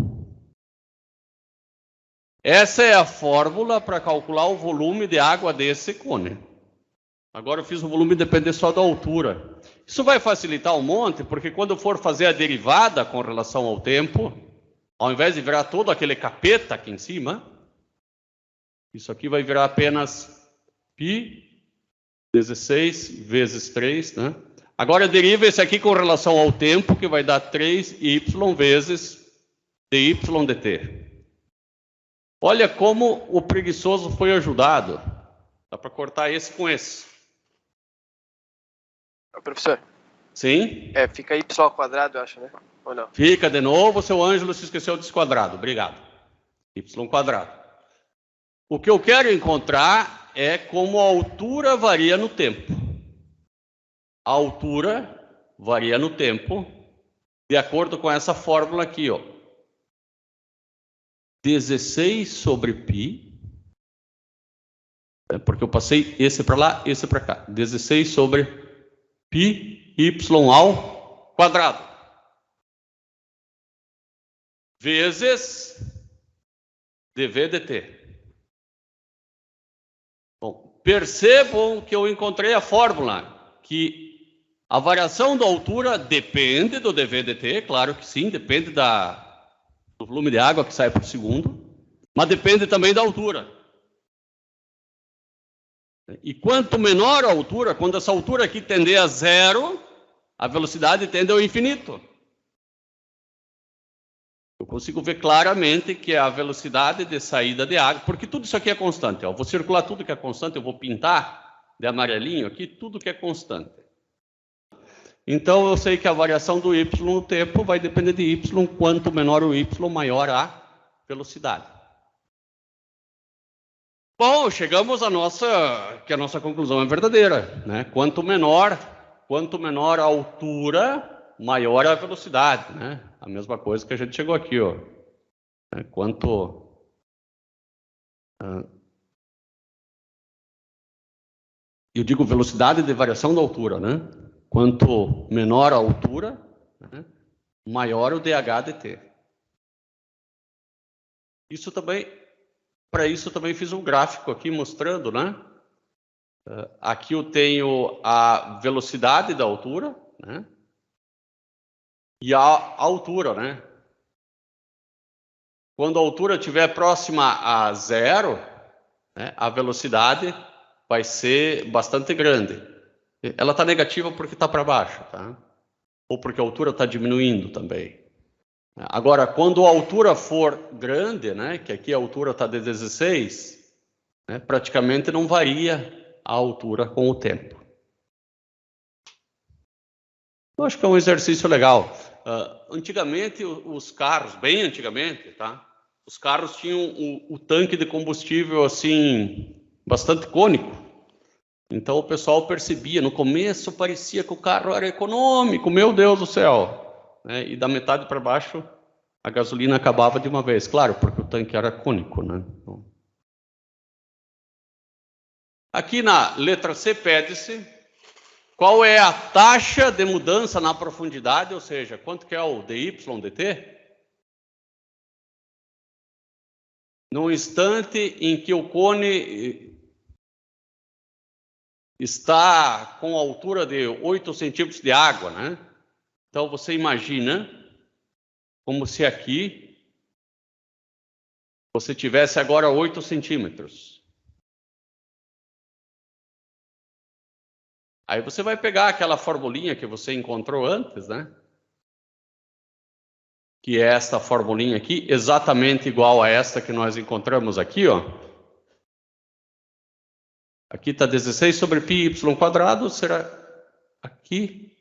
Essa é a fórmula para calcular o volume de água desse cone. Agora eu fiz o volume depender só da altura. Isso vai facilitar um monte, porque quando eu for fazer a derivada com relação ao tempo, ao invés de virar todo aquele capeta aqui em cima, isso aqui vai virar apenas π 16 vezes 3, né? Agora deriva esse aqui com relação ao tempo, que vai dar 3y vezes dy dt. Olha como o preguiçoso foi ajudado. Dá para cortar esse com esse. Professor? Sim? Fica y ao quadrado, eu acho, né? Ou não? Fica de novo, seu Ângelo se esqueceu desse quadrado. Obrigado. Y quadrado. O que eu quero encontrar é como a altura varia no tempo. A altura varia no tempo de acordo com essa fórmula aqui, ó. 16 sobre π, porque eu passei esse para lá, esse para cá. 16 sobre π y ao quadrado. Vezes dv dt. Bom, percebam que eu encontrei a fórmula, que a variação da altura depende do dv dt, claro que sim, depende do volume de água que sai por segundo, mas depende também da altura. E quanto menor a altura, quando essa altura aqui tender a zero, a velocidade tende ao infinito. Eu consigo ver claramente que a velocidade de saída de água, porque tudo isso aqui é constante. Ó. Eu vou circular tudo que é constante, eu vou pintar de amarelinho aqui, tudo que é constante. Então, eu sei que a variação do y no tempo vai depender de y. Quanto menor o y, maior a velocidade. Bom, chegamos à que a nossa conclusão é verdadeira, né? Quanto menor a altura, maior a velocidade, né? A mesma coisa que a gente chegou aqui, ó. Eu digo velocidade de variação da altura, né? Quanto menor a altura, né, maior o dH dt. Para isso também fiz um gráfico aqui mostrando, né? Aqui eu tenho a velocidade da altura, né? E a altura, né? Quando a altura estiver próxima a zero, né, a velocidade vai ser bastante grande. Ela está negativa porque está para baixo, tá? Ou porque a altura está diminuindo também. Agora, quando a altura for grande, né, que aqui a altura está de 16, né, praticamente não varia a altura com o tempo. Eu acho que é um exercício legal. Antigamente, os carros, bem antigamente, tá? Os carros tinham o tanque de combustível assim, bastante cônico. Então o pessoal percebia, no começo parecia que o carro era econômico, meu Deus do céu, né? E da metade para baixo a gasolina acabava de uma vez, claro, porque o tanque era cônico, né? Então, aqui na letra C pede-se qual é a taxa de mudança na profundidade, ou seja, quanto que é o dy dt? No instante em que o cone está com a altura de 8 centímetros de água, né? Então você imagina como se aqui você tivesse agora 8 centímetros. Aí você vai pegar aquela formulinha que você encontrou antes, né? que é esta formulinha aqui, exatamente igual a esta que nós encontramos aqui, ó. Aqui está 16 sobre πy², será aqui?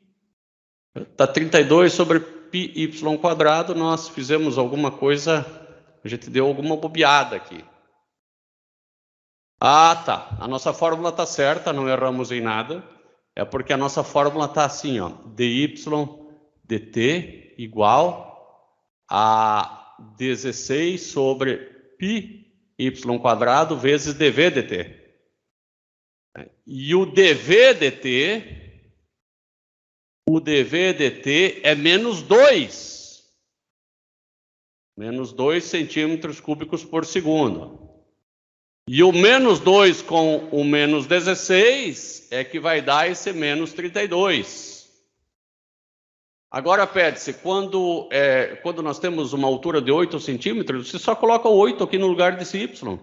Está 32 sobre πy², nós fizemos alguma coisa, a gente deu alguma bobeada aqui. Ah, tá, a nossa fórmula está certa, não erramos em nada, é porque a nossa fórmula está assim, ó, dy dt igual a 16 sobre πy² vezes dv dt. E o dv dt é menos 2. Menos 2 centímetros cúbicos por segundo. E o menos 2 com o menos 16 é que vai dar esse menos 32. Agora, pede-se, quando nós temos uma altura de 8 centímetros, você só coloca o 8 aqui no lugar desse y.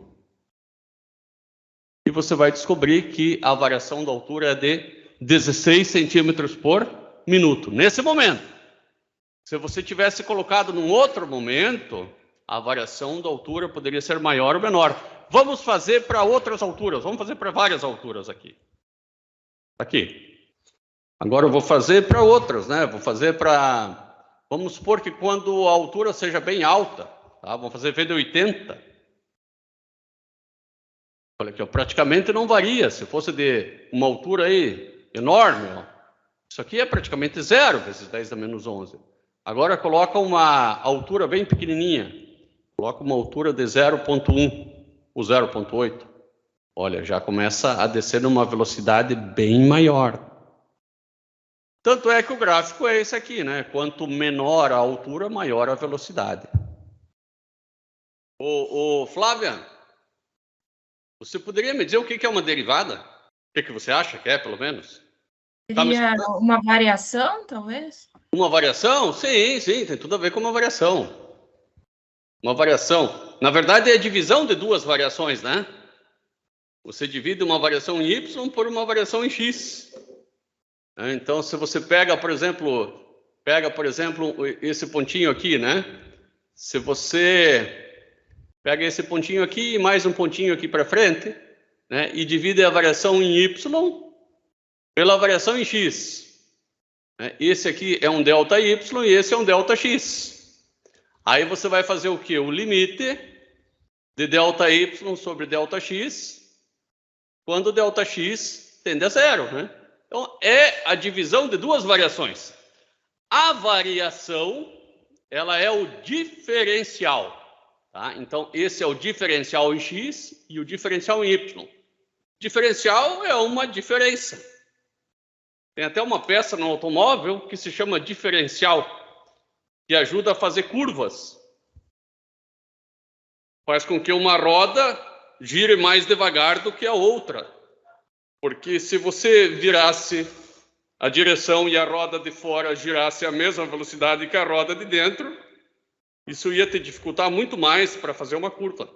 E você vai descobrir que a variação da altura é de 16 centímetros por minuto. Nesse momento. Se você tivesse colocado num outro momento, a variação da altura poderia ser maior ou menor. Vamos fazer para outras alturas. Vamos fazer para várias alturas aqui. Aqui. Agora eu vou fazer para outras, né? Vou fazer para... Vamos supor que quando a altura seja bem alta, tá? Vamos fazer V de 80. Olha aqui, ó, praticamente não varia. Se fosse de uma altura aí enorme, ó, isso aqui é praticamente 0 vezes 10 a menos 11. Agora coloca uma altura bem pequenininha. Coloca uma altura de 0,1 ou 0,8. Olha, já começa a descer numa velocidade bem maior. Tanto é que o gráfico é esse aqui, né? Quanto menor a altura, maior a velocidade. Flávia, você poderia me dizer o que é uma derivada? O que você acha que é, pelo menos? Seria uma variação, talvez? Uma variação? Sim, tem tudo a ver com uma variação. Uma variação. Na verdade, é a divisão de duas variações, né? Você divide uma variação em y por uma variação em x. Então, se você pega, por exemplo, esse pontinho aqui, né? Se você pega esse pontinho aqui e mais um pontinho aqui para frente, né? E divide a variação em y pela variação em x. Esse aqui é um delta y e esse é um delta x. Aí você vai fazer o quê? O limite de delta y sobre delta x, quando delta x tende a 0, né? Então, é a divisão de duas variações. A variação, ela é o diferencial. Tá? Então, esse é o diferencial em x e o diferencial em y. Diferencial é uma diferença. Tem até uma peça no automóvel que se chama diferencial, que ajuda a fazer curvas. Faz com que uma roda gire mais devagar do que a outra. Porque se você virasse a direção e a roda de fora girasse a mesma velocidade que a roda de dentro, isso ia te dificultar muito mais para fazer uma curva.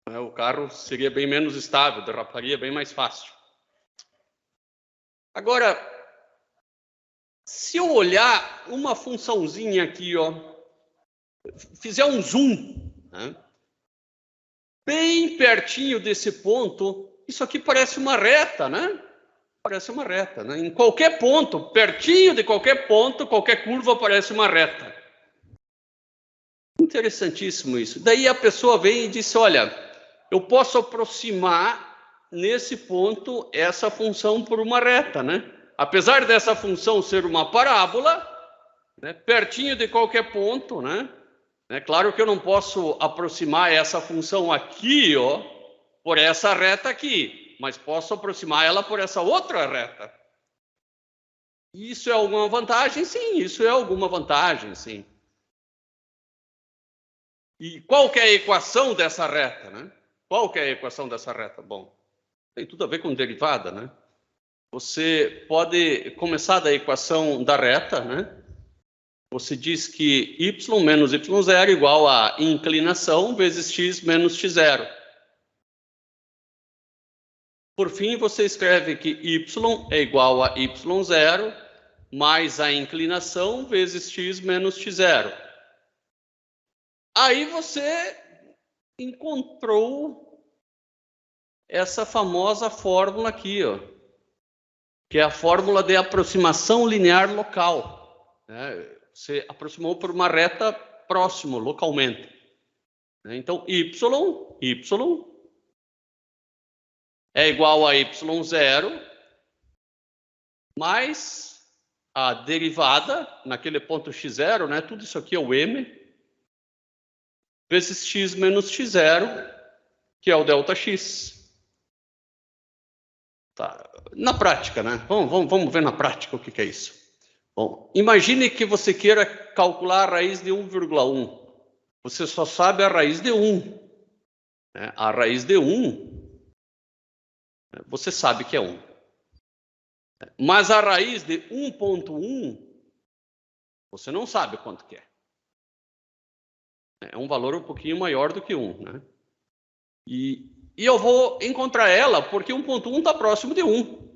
O carro seria bem menos estável, derraparia bem mais fácil. Agora, se eu olhar uma funçãozinha aqui, ó, fizer um zoom, né, bem pertinho desse ponto, isso aqui parece uma reta, né? Parece uma reta, né? Em qualquer ponto, pertinho de qualquer ponto, qualquer curva parece uma reta. Interessantíssimo isso. Daí a pessoa vem e diz, olha, eu posso aproximar nesse ponto essa função por uma reta, né? Apesar dessa função ser uma parábola, né, pertinho de qualquer ponto, né? É claro que eu não posso aproximar essa função aqui, ó, por essa reta aqui, mas posso aproximar ela por essa outra reta. Isso é alguma vantagem? Sim, isso é alguma vantagem, sim. E qual que é a equação dessa reta, né? Qual que é a equação dessa reta? Bom, tem tudo a ver com derivada, né? Você pode começar da equação da reta, né? Você diz que y menos y0 igual a inclinação vezes x menos x0. Por fim, você escreve que y é igual a y0 mais a inclinação vezes x menos x0. Aí você encontrou essa famosa fórmula aqui, ó, que é a fórmula de aproximação linear local, né? Você aproximou por uma reta próximo, localmente. Então, y é igual a y0 mais a derivada, naquele ponto x0, né? Tudo isso aqui é o m, vezes x menos x0, que é o ΔX. Tá. Na prática, né? Vamos ver na prática o que é isso. Bom, imagine que você queira calcular a raiz de 1,1. Você só sabe a raiz de 1. Né? A raiz de 1, você sabe que é 1. Mas a raiz de 1,1, você não sabe quanto que é. É um valor um pouquinho maior do que 1. Né? E eu vou encontrar ela porque 1,1 está próximo de 1.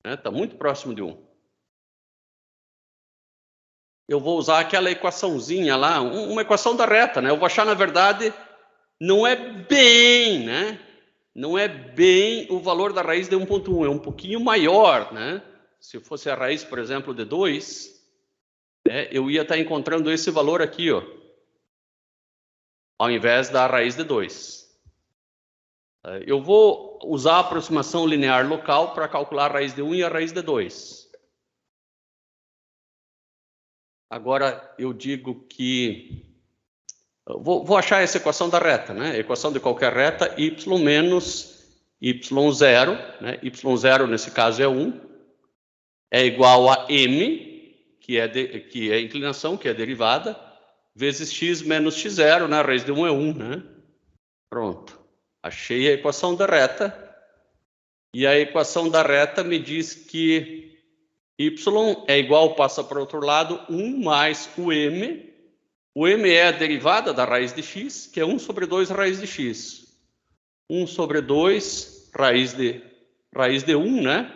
Está muito próximo de 1. Eu vou usar aquela equaçãozinha lá, uma equação da reta, né? Eu vou achar, na verdade, não é bem, né? Não é bem o valor da raiz de 1,1, é um pouquinho maior, né? Se fosse a raiz, por exemplo, de 2, né, eu ia estar encontrando esse valor aqui, ó, ao invés da raiz de 2. Eu vou usar a aproximação linear local para calcular a raiz de 1 e a raiz de 2. Agora, eu digo que... Vou achar essa equação da reta, né? A equação de qualquer reta, y menos y0, né? y0, nesse caso, é 1, é igual a m, que é a inclinação, que é a derivada, vezes x menos x0, né? A raiz de 1 é 1, né? Pronto. Achei a equação da reta. E a equação da reta me diz que y é igual, passa para o outro lado, 1 mais o m. O m é a derivada da raiz de x, que é 1 sobre 2 raiz de x. 1 sobre 2 raiz de 1, né?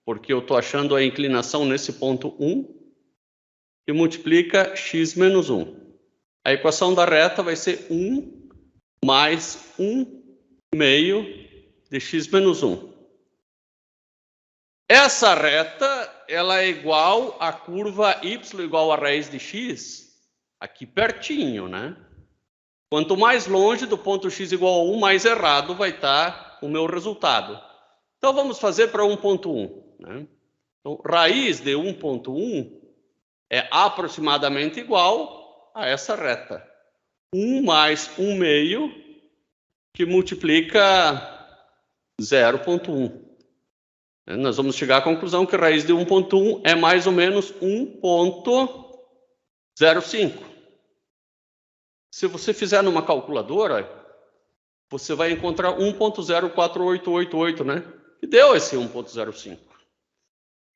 Porque eu estou achando a inclinação nesse ponto 1, e multiplica x menos 1. A equação da reta vai ser 1 mais 1 meio de x menos 1. Essa reta, ela é igual à curva y igual a raiz de x, aqui pertinho, né? Quanto mais longe do ponto x igual a 1, mais errado vai estar o meu resultado. Então, vamos fazer para 1,1. Né? Então, raiz de 1,1 é aproximadamente igual a essa reta. 1 mais 1 meio, que multiplica 0,1. Nós vamos chegar à conclusão que a raiz de 1,1 é mais ou menos 1,05. Se você fizer numa calculadora, você vai encontrar 1,04888, né? E deu esse 1,05.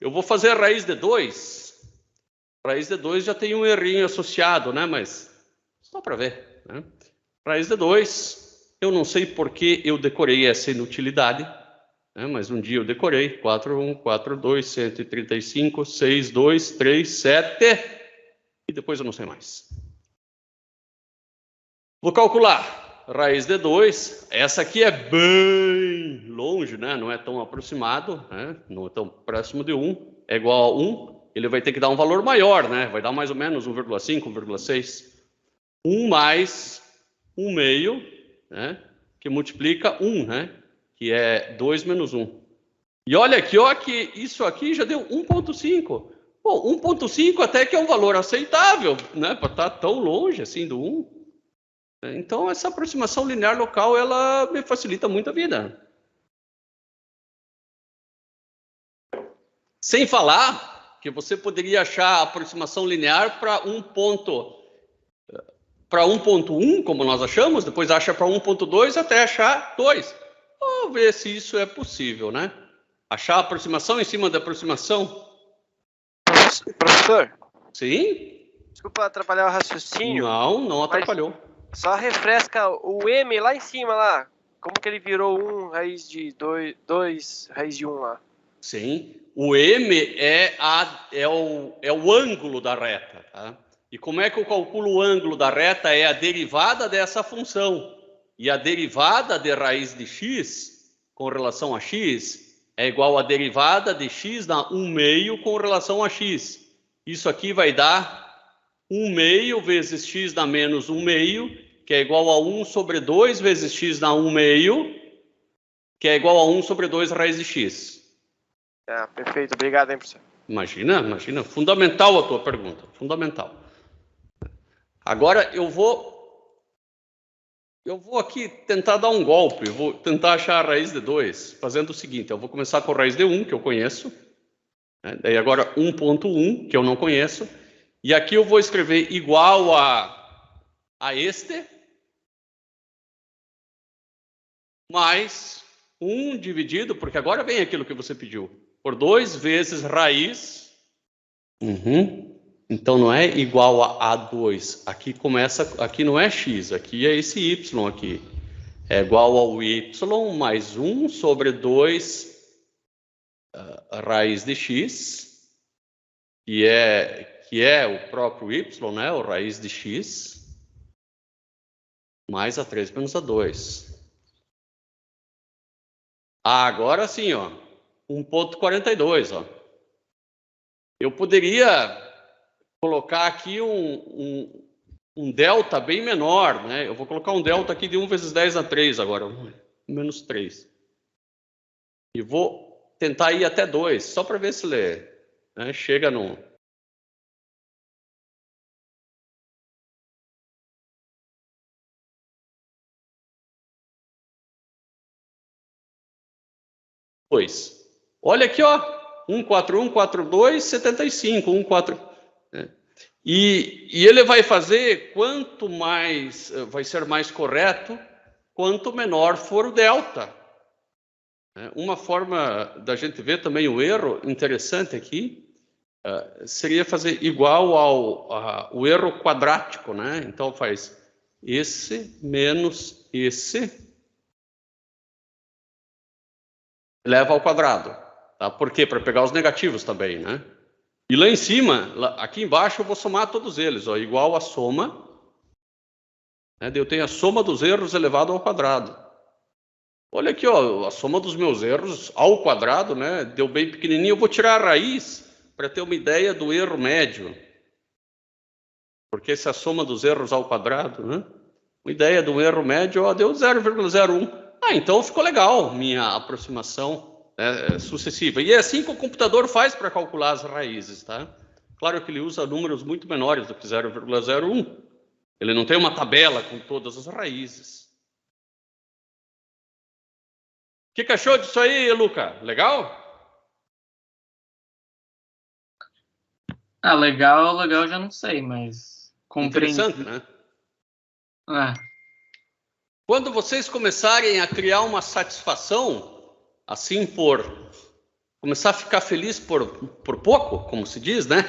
Eu vou fazer a raiz de 2. A raiz de 2 já tem um errinho associado, né? Mas só para ver, né? Raiz de 2, eu não sei por que eu decorei essa inutilidade. Mas um dia eu decorei, 4,1, 4,2, 135, 6,2, 3, 7, e depois eu não sei mais. Vou calcular raiz de 2, essa aqui é bem longe, né? Não é tão aproximado, né? Não é tão próximo de 1, é igual a 1, ele vai ter que dar um valor maior, né? Vai dar mais ou menos 1,5, 1,6. 1 mais 1 meio, né? Que multiplica 1, né? Que é 2 menos 1. E olha aqui, ó, que isso aqui já deu 1,5. Bom, 1,5 até que é um valor aceitável, né? Para estar tão longe assim do 1. Então, essa aproximação linear local, ela me facilita muito a vida. Sem falar que você poderia achar a aproximação linear para 1,1, como nós achamos, depois acha para 1,2 até achar 2. Vamos ver se isso é possível, né? Achar a aproximação em cima da aproximação. Professor? Sim? Desculpa atrapalhar o raciocínio. Não atrapalhou. Só refresca o m lá em cima, lá. Como que ele virou 1 raiz de 2 raiz de 1 lá? Sim. O m é o ângulo da reta, tá? E como é que eu calculo o ângulo da reta? É a derivada dessa função. E a derivada de raiz de x com relação a x é igual à derivada de x na 1/2 com relação a x. Isso aqui vai dar 1/2 vezes x na menos 1/2, que é igual a 1 sobre 2 vezes x na 1/2, que é igual a 1 sobre 2 raiz de x. Perfeito. Obrigado, hein, professor. Imagina. Fundamental a tua pergunta. Fundamental. Agora eu vou aqui tentar dar um golpe. Eu vou tentar achar a raiz de 2, fazendo o seguinte. Eu vou começar com a raiz de 1, que eu conheço. Né? Daí agora 1.1, que eu não conheço. E aqui eu vou escrever igual a este, mais 1 dividido, porque agora vem aquilo que você pediu, por 2 vezes raiz. Então não é igual a 2. Aqui começa, aqui não é x, aqui é esse y aqui. É igual ao y mais 1 sobre 2 raiz de x, que é o próprio y, né? O raiz de x, mais a 3 menos a 2. Agora sim, ó, 1.42, ó. Eu poderia colocar aqui um delta bem menor, né? Eu vou colocar um delta aqui de 1 vezes 10 a 3 agora, menos 3. E vou tentar ir até 2, só para ver se ele, né, chega no... Olha aqui, ó, 141, 42, 75, 14. Né? E ele vai fazer quanto mais, vai ser mais correto, quanto menor for o delta. Uma forma da gente ver também o erro interessante aqui seria fazer igual ao erro quadrático, né? Então faz esse menos esse eleva ao quadrado. Tá? Por quê? Para pegar os negativos também, né? E lá em cima, aqui embaixo, eu vou somar todos eles, ó, igual a soma. Né? Eu tenho a soma dos erros elevado ao quadrado. Olha aqui, ó, a soma dos meus erros ao quadrado, né? Deu bem pequenininho. Eu vou tirar a raiz para ter uma ideia do erro médio. Porque essa é a soma dos erros ao quadrado, né? Uma ideia do erro médio, ó, deu 0,01. Então ficou legal minha aproximação sucessiva. E é assim que o computador faz para calcular as raízes, tá? Claro que ele usa números muito menores do que 0,01. Ele não tem uma tabela com todas as raízes. O que achou disso aí, Luca? Legal? Legal, eu já não sei, mas interessante, né? Quando vocês começarem a criar uma satisfação, assim, começar a ficar feliz por pouco, como se diz, né?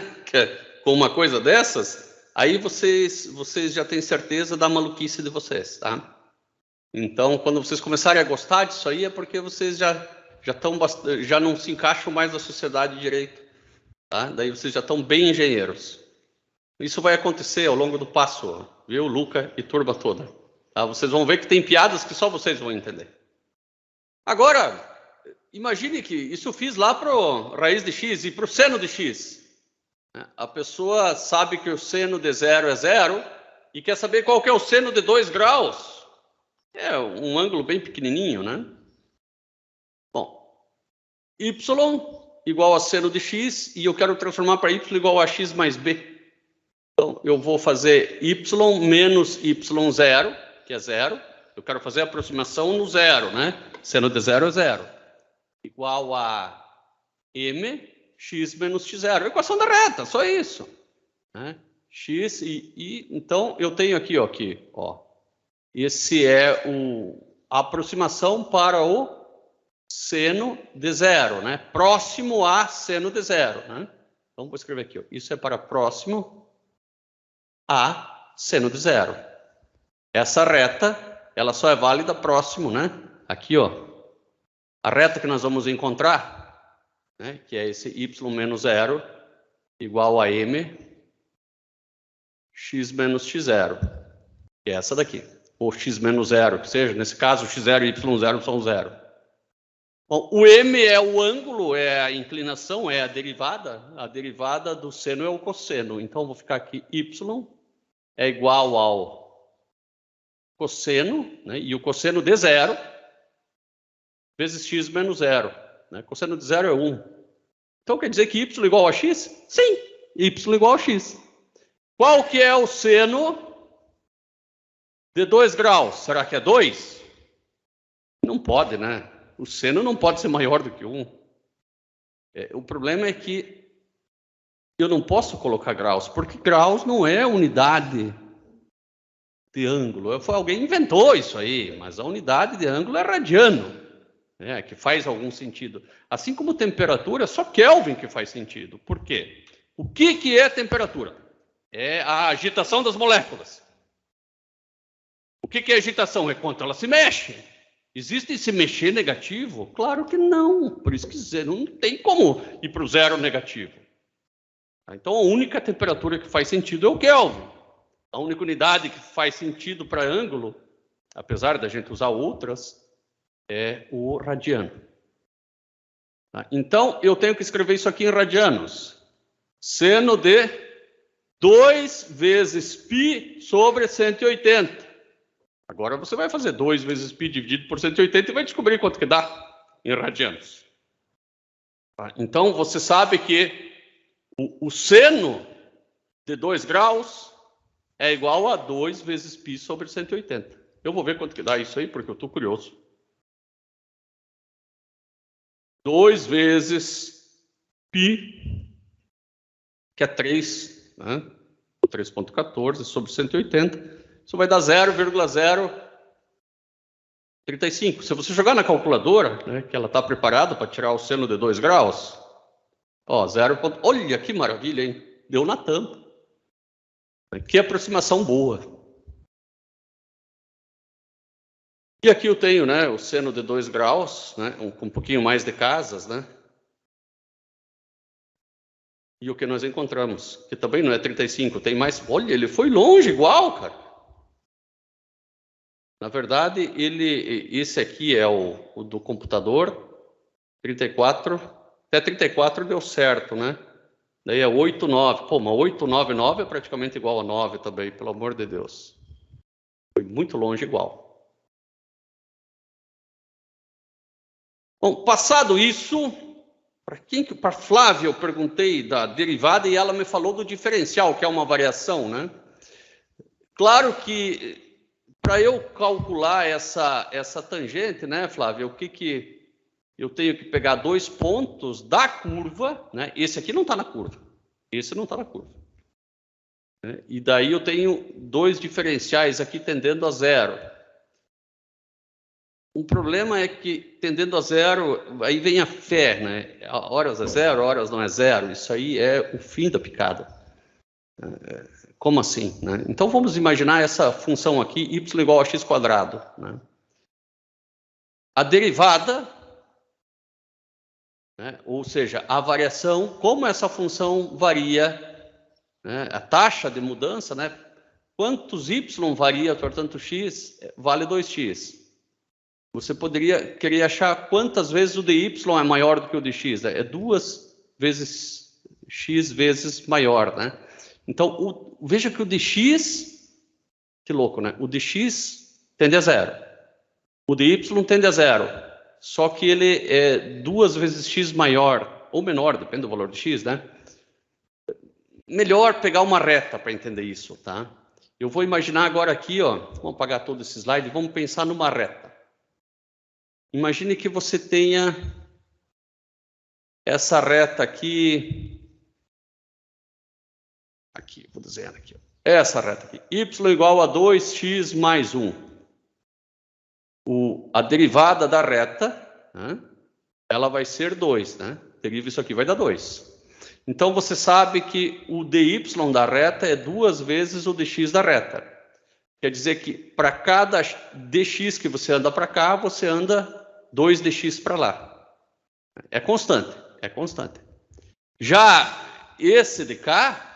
Com uma coisa dessas, aí vocês já têm certeza da maluquice de vocês, tá? Então, quando vocês começarem a gostar disso aí, é porque vocês já não se encaixam mais na sociedade direito, tá? Daí vocês já estão bem engenheiros. Isso vai acontecer ao longo do passo, viu, Luca e turma toda. Tá? Vocês vão ver que tem piadas que só vocês vão entender. Agora, imagine que isso eu fiz lá para o raiz de x e para o seno de x. A pessoa sabe que o seno de 0 é 0 e quer saber qual que é o seno de 2 graus. É um ângulo bem pequenininho, né? Bom, y igual a seno de x e eu quero transformar para y igual a x mais b. Então, eu vou fazer y menos y0, que é 0. Eu quero fazer a aproximação no 0, né? Seno de 0 é 0. Igual a m, x menos x0. Equação da reta, só isso. Né? X então, eu tenho aqui, ó. Esse é a aproximação para o seno de 0, né? Próximo a seno de 0, né? Então, vou escrever aqui, ó. Isso é para próximo a seno de 0. Essa reta, ela só é válida próximo, né? Aqui, ó. A reta que nós vamos encontrar, né? Que é esse y menos 0 igual a m x menos x0, que é essa daqui. Ou x menos 0, que seja. Nesse caso, x0 e y0 são 0. Bom, o m é o ângulo, é a inclinação, é a derivada. A derivada do seno é o cosseno. Então, vou ficar aqui y é igual ao cosseno, né? E o cosseno de 0 vezes x menos 0. Né? Cosseno de 0 é 1. Então, quer dizer que y igual a x? Sim, y igual a x. Qual que é o seno de 2 graus? Será que é 2? Não pode, né? O seno não pode ser maior do que 1. O problema é que eu não posso colocar graus, porque graus não é unidade de ângulo. Alguém inventou isso aí, mas a unidade de ângulo é radiano, que faz algum sentido. Assim como temperatura, só Kelvin que faz sentido. Por quê? O que é temperatura? É a agitação das moléculas. O que é agitação? É quanto ela se mexe. Existe se mexer negativo? Claro que não. Por isso que não tem como ir para o zero negativo. Então, a única temperatura que faz sentido é o Kelvin. A única unidade que faz sentido para ângulo, apesar da gente usar outras, é o radiano. Então, eu tenho que escrever isso aqui em radianos. Seno de 2 vezes π sobre 180. Agora você vai fazer 2 vezes π dividido por 180 e vai descobrir quanto que dá em radianos. Então, você sabe que o seno de 2 graus é igual a 2 vezes π sobre 180. Eu vou ver quanto que dá isso aí, porque eu estou curioso. 2 vezes π, que é 3, né? 3,14 sobre 180. Isso vai dar 0,035. Se você jogar na calculadora, né, que ela está preparada para tirar o seno de 2 graus, ó, 0. Olha que maravilha, hein? Deu na tampa. Que aproximação boa. E aqui eu tenho, né, o seno de 2 graus, né, com um pouquinho mais de casas, né? E o que nós encontramos? Que também não é 35, tem mais. Olha, ele foi longe igual, cara. Na verdade, esse aqui é o do computador, 34, até 34 deu certo, né? Daí é 8,9. Pô, mas 899 é praticamente igual a 9 também, pelo amor de Deus. Foi muito longe igual. Bom, passado isso, para Flávia eu perguntei da derivada e ela me falou do diferencial, que é uma variação, né? Claro que para eu calcular essa tangente, né, Flávia, o que eu tenho que pegar 2 pontos da curva, né? Esse aqui não está na curva, esse não está na curva. Né? E daí eu tenho 2 diferenciais aqui tendendo a 0. O problema é que tendendo a 0, aí vem a fé, né? Horas é 0, horas não é 0. Isso aí é o fim da picada. Como assim? Né? Então, vamos imaginar essa função aqui, y igual a x quadrado. Né? A derivada, né? Ou seja, a variação, como essa função varia, né? A taxa de mudança, né? Quantos y varia, portanto, x vale 2x. Você poderia querer achar quantas vezes o de y é maior do que o de x. Né? É 2 vezes x vezes maior, né? Então, veja que o de x, que louco, né? O de x tende a 0. O de y tende a 0. Só que ele é 2 vezes x maior, ou menor, depende do valor de x, né? Melhor pegar uma reta para entender isso, tá? Eu vou imaginar agora aqui, ó, vamos apagar todo esse slide, vamos pensar numa reta. Imagine que você tenha essa reta aqui. Aqui, vou desenhar aqui. Essa reta aqui. Y igual a 2x mais 1. A derivada da reta, né, ela vai ser 2, né? Deriva isso aqui, vai dar 2. Então, você sabe que o dy da reta é 2 vezes o dx da reta. Quer dizer que para cada dx que você anda para cá, você anda 2 dx para lá. É constante, é constante. Já esse de cá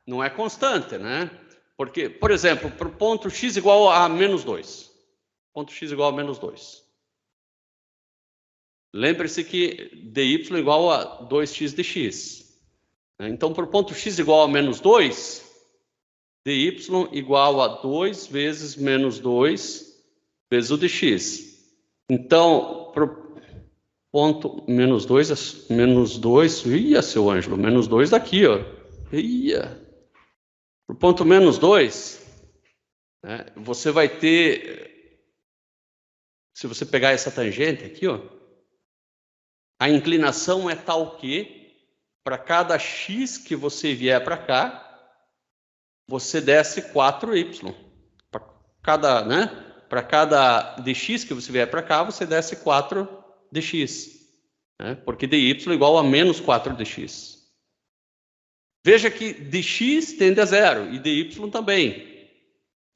não é constante, né? Porque, por exemplo, para o ponto x igual a menos 2. Ponto x igual a menos 2. Lembre-se que dy igual a 2x dx. Então, para o ponto x igual a menos 2, dy igual a 2 vezes menos 2 vezes o dx. Então, para o ponto menos 2, ia, seu Ângelo, menos 2 daqui, ó. Ia. Para o ponto menos 2, né, você vai ter, se você pegar essa tangente aqui, ó, a inclinação é tal que, para cada x que você vier para cá, você desce 4y. Para cada, né, para cada dx que você vier para cá, você desce 4 dx. Né, porque dy igual a menos 4 dx. Veja que dx tende a zero e dy também.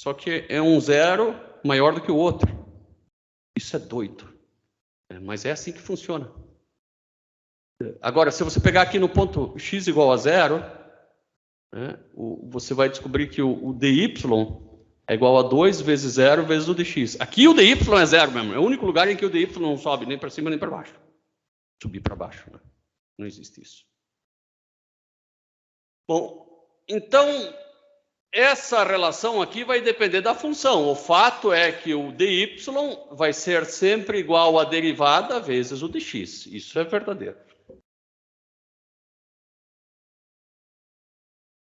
Só que é um zero maior do que o outro. Isso é doido. Mas é assim que funciona. Agora, se você pegar aqui no ponto x igual a zero, né, você vai descobrir que o dy é igual a 2 vezes 0 vezes o dx. Aqui o dy é zero mesmo. É o único lugar em que o dy não sobe nem para cima nem para baixo. Subir para baixo, né? Não existe isso. Bom, então, essa relação aqui vai depender da função. O fato é que o dy vai ser sempre igual à derivada vezes o dx. Isso é verdadeiro.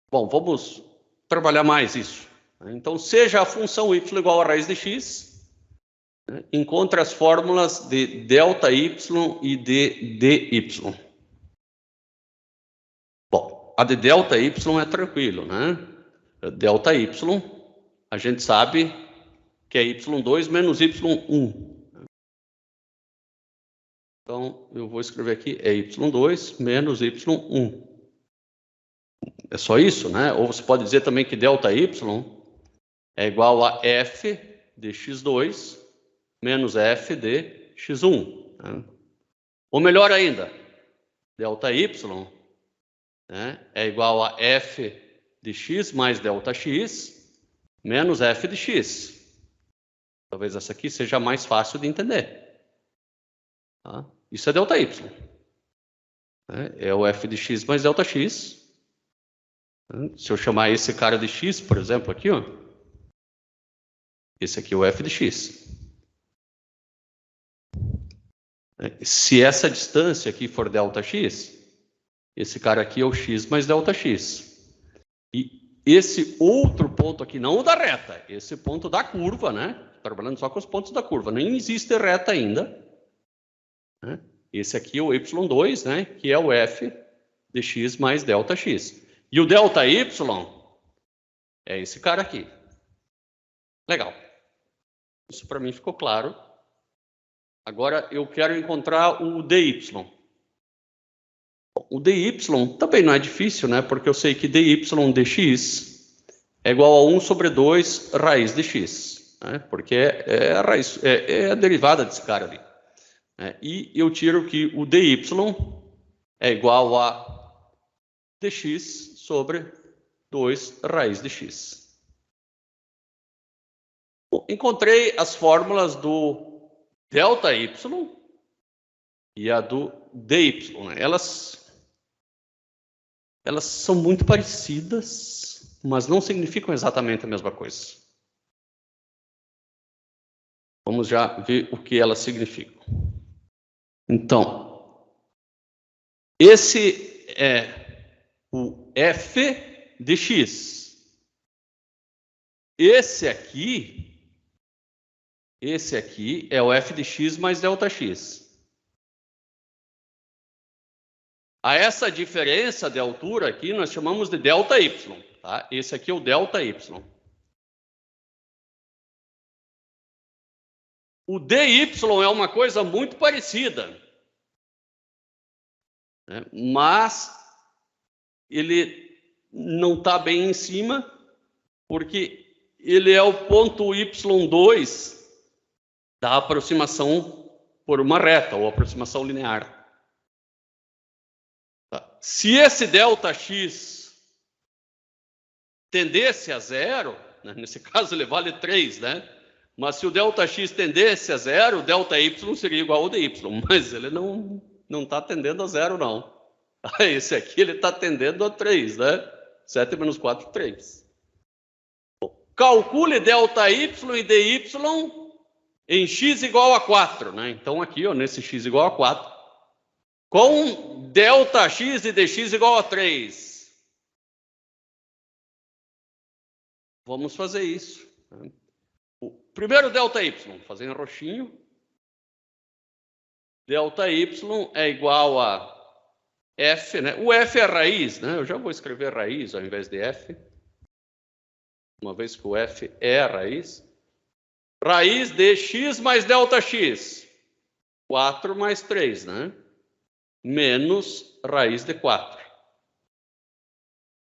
Bom, vamos trabalhar mais isso. Então, seja a função y igual a raiz de x, né, encontre as fórmulas de ΔY e de dy. Bom, a de ΔY é tranquilo, né? ΔY, a gente sabe que é y2 menos y1. Então, eu vou escrever aqui, é y2 menos y1. É só isso, né? Ou você pode dizer também que ΔY é igual a f de x2 menos f de x1. Né? Ou melhor ainda, ΔY, né, é igual a f de x mais ΔX menos f de x. Talvez essa aqui seja mais fácil de entender. Tá? Isso é ΔY. Né? É o f de x mais ΔX. Se eu chamar esse cara de x, por exemplo, aqui, ó, esse aqui é o f de x. Se essa distância aqui for ΔX, esse cara aqui é o x mais ΔX. E esse outro ponto aqui, não o da reta, esse ponto da curva, né? Trabalhando só com os pontos da curva, nem existe reta ainda. Né? Esse aqui é o y2, né? Que é o f de x mais ΔX. E o ΔY é esse cara aqui. Legal. Isso para mim ficou claro. Agora eu quero encontrar o dy. O dy também não é difícil, né? Porque eu sei que dy dx é igual a 1 sobre 2 raiz de x. Né? Porque é a derivada desse cara ali. Né? E eu tiro que o dy é igual a dx sobre 2 raiz de x. Bom, encontrei as fórmulas do ΔY e a do dy. Elas são muito parecidas, mas não significam exatamente a mesma coisa. Vamos já ver o que elas significam. Então, esse é o f de x. Esse aqui é o f de x mais ΔX. A essa diferença de altura aqui nós chamamos de ΔY. Tá? Esse aqui é o ΔY. O dy é uma coisa muito parecida, né? Mas ele não está bem em cima, porque ele é o ponto y2 da aproximação por uma reta, ou aproximação linear. Tá? Se esse ΔX tendesse a zero, né? Nesse caso ele vale 3, né? Mas se o ΔX tendesse a zero, o ΔY seria igual ao dy, mas ele não está tendendo a zero, não. Esse aqui ele está tendendo a 3, né? 7 menos 4, 3. Calcule ΔY e dy em x igual a 4, né? Então aqui, ó, nesse x igual a 4, com ΔX e dx igual a 3. Vamos fazer isso. O primeiro ΔY, fazer em roxinho. ΔY é igual a f, né? O f é raiz, né? Eu já vou escrever raiz ao invés de f. Uma vez que o f é a raiz. Raiz de x mais ΔX. 4 mais 3, né? Menos raiz de 4.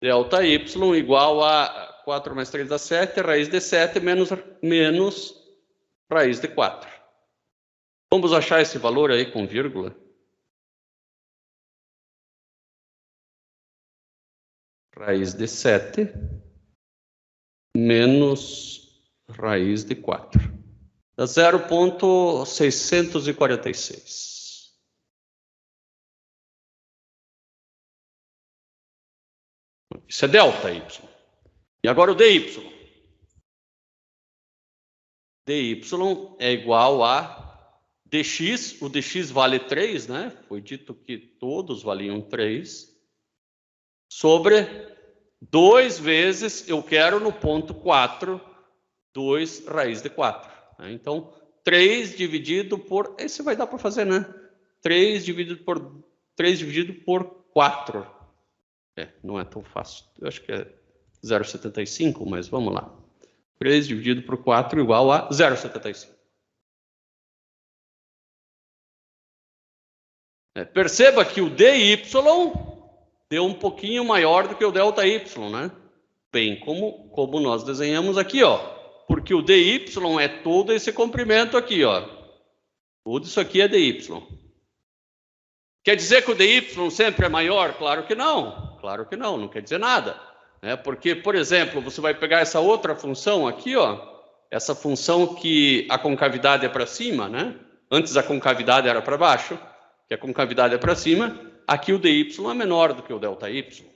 ΔY igual a 4 mais 3 dá 7, raiz de 7 menos raiz de 4. Vamos achar esse valor aí com vírgula. Raiz de 7 menos raiz de 4. Dá 0,646. Isso é ΔY. E agora o dy. dy é igual a dx. O dx vale 3, né? Foi dito que todos valiam 3. Sobre 2 vezes, eu quero no ponto 4, 2 raiz de 4. Né? Então, 3 dividido por... Esse vai dar para fazer, né? 3 dividido por 4. Não é tão fácil. Eu acho que é 0,75, mas vamos lá. 3 dividido por 4 igual a 0,75. Perceba que o dy deu um pouquinho maior do que o ΔY, né? Bem, como nós desenhamos aqui, ó. Porque o dy é todo esse comprimento aqui, ó. Tudo isso aqui é dy. Quer dizer que o dy sempre é maior? Claro que não. Claro que não, não quer dizer nada. Porque, por exemplo, você vai pegar essa outra função aqui, ó. Essa função que a concavidade é para cima, né? Antes a concavidade era para baixo, que a concavidade é para cima. Aqui o dy é menor do que o ΔY.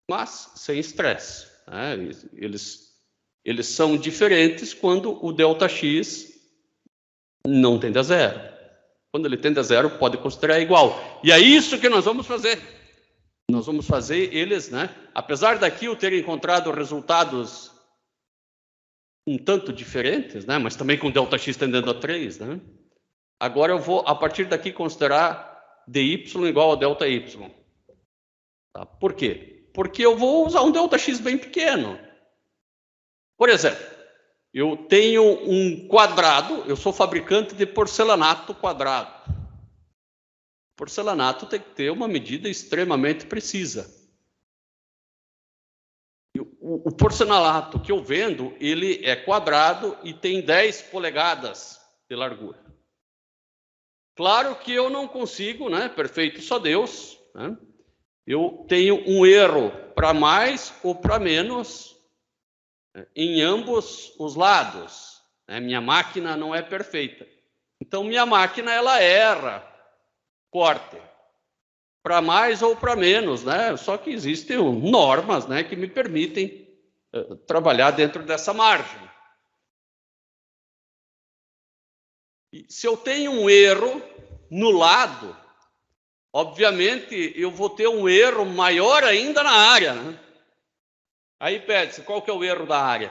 Mas sem estresse. Né? Eles são diferentes quando o ΔX não tende a zero. Quando ele tende a zero, pode considerar igual. E é isso que nós vamos fazer. Nós vamos fazer eles, né? Apesar daqui eu ter encontrado resultados um tanto diferentes, né? Mas também com ΔX tendendo a 3, né? Agora eu vou, a partir daqui, considerar dy igual a ΔY. Tá? Por quê? Porque eu vou usar um ΔX bem pequeno. Por exemplo, eu tenho um quadrado, eu sou fabricante de porcelanato quadrado. Porcelanato tem que ter uma medida extremamente precisa. O porcelanato que eu vendo, ele é quadrado e tem 10 polegadas de largura. Claro que eu não consigo, né? Perfeito só Deus. Né? Eu tenho um erro para mais ou para menos em ambos os lados. Né? Minha máquina não é perfeita. Então, minha máquina, ela erra corte para mais ou para menos, né? Só que existem normas, né, que me permitem trabalhar dentro dessa margem. E se eu tenho um erro no lado, obviamente eu vou ter um erro maior ainda na área, né? Aí pede-se, qual que é o erro da área?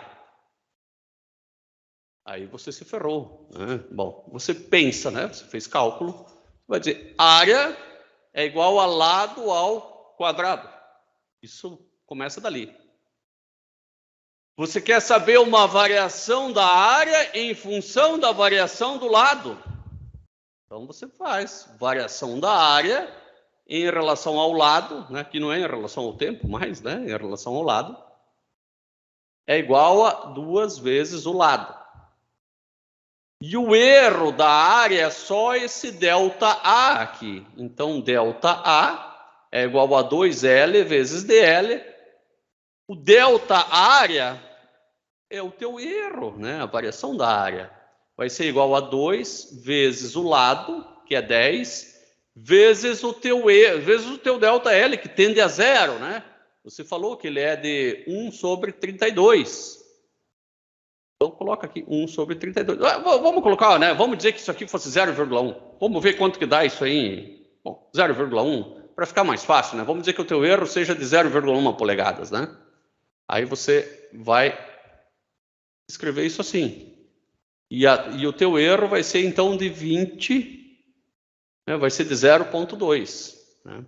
Aí você se ferrou, né? Bom, você pensa, né? Você fez cálculo, vai dizer, área é igual a lado ao quadrado. Isso começa dali. Você quer saber uma variação da área em função da variação do lado? Então você faz variação da área em relação ao lado, né, que não é em relação ao tempo, mas, né, em relação ao lado, é igual a 2 vezes o lado. E o erro da área é só esse ΔA aqui. Então, ΔA é igual a 2L vezes DL, O delta área é o teu erro, né? A variação da área. Vai ser igual a 2 vezes o lado, que é 10, vezes o teu delta L, que tende a 0, né? Você falou que ele é de 1 sobre 32. Então, coloca aqui 1 sobre 32. Vamos colocar, né? Vamos dizer que isso aqui fosse 0,1. Vamos ver quanto que dá isso aí. Bom, 0,1, para ficar mais fácil, né? Vamos dizer que o teu erro seja de 0,1 polegadas, né? Aí você vai escrever isso assim. E o teu erro vai ser, então, de 20, né? Vai ser de 0,2, né?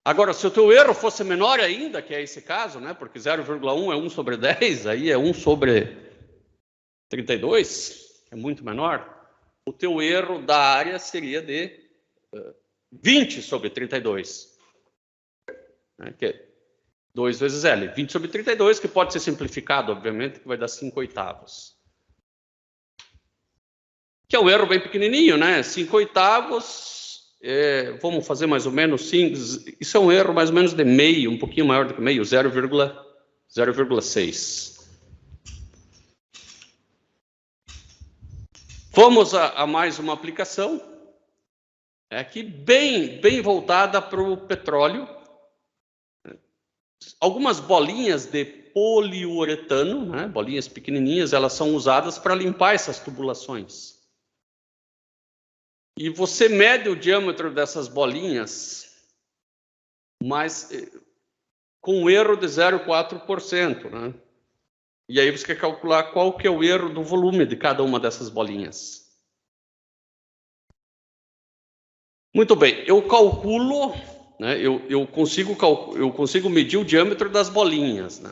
Agora, se o teu erro fosse menor ainda, que é esse caso, né? Porque 0,1 é 1 sobre 10, aí é 1 sobre 32, é muito menor. O teu erro da área seria de 20 sobre 32, né? Que é 2 vezes L. 20 sobre 32, que pode ser simplificado, obviamente, que vai dar 5/8. Que é um erro bem pequenininho, né? 5/8, vamos fazer mais ou menos 5. Isso é um erro mais ou menos de meio, um pouquinho maior do que meio, 0,6. Vamos a mais uma aplicação, aqui bem voltada para o petróleo. Algumas bolinhas de poliuretano, né, bolinhas pequenininhas, elas são usadas para limpar essas tubulações. E você mede o diâmetro dessas bolinhas, mas com um erro de 0,4%, né? E aí você quer calcular qual que é o erro do volume de cada uma dessas bolinhas. Muito bem, eu calculo, né, eu consigo medir o diâmetro das bolinhas, né?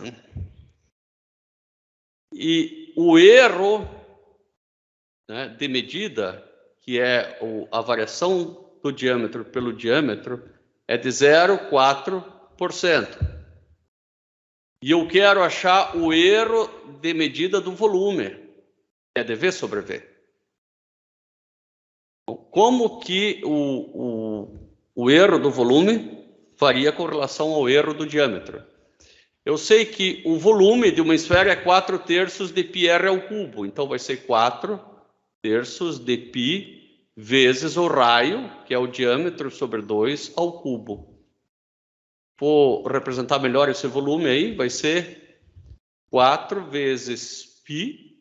E o erro, né, de medida, que é a variação do diâmetro pelo diâmetro, é de 0,4%. E eu quero achar o erro de medida do volume, que é de V sobre V. Como que o erro do volume varia com relação ao erro do diâmetro? Eu sei que o volume de uma esfera é 4/3 de πr ao cubo. Então, vai ser 4/3 de π vezes o raio, que é o diâmetro sobre 2 ao cubo. Vou representar melhor esse volume aí, vai ser 4 vezes π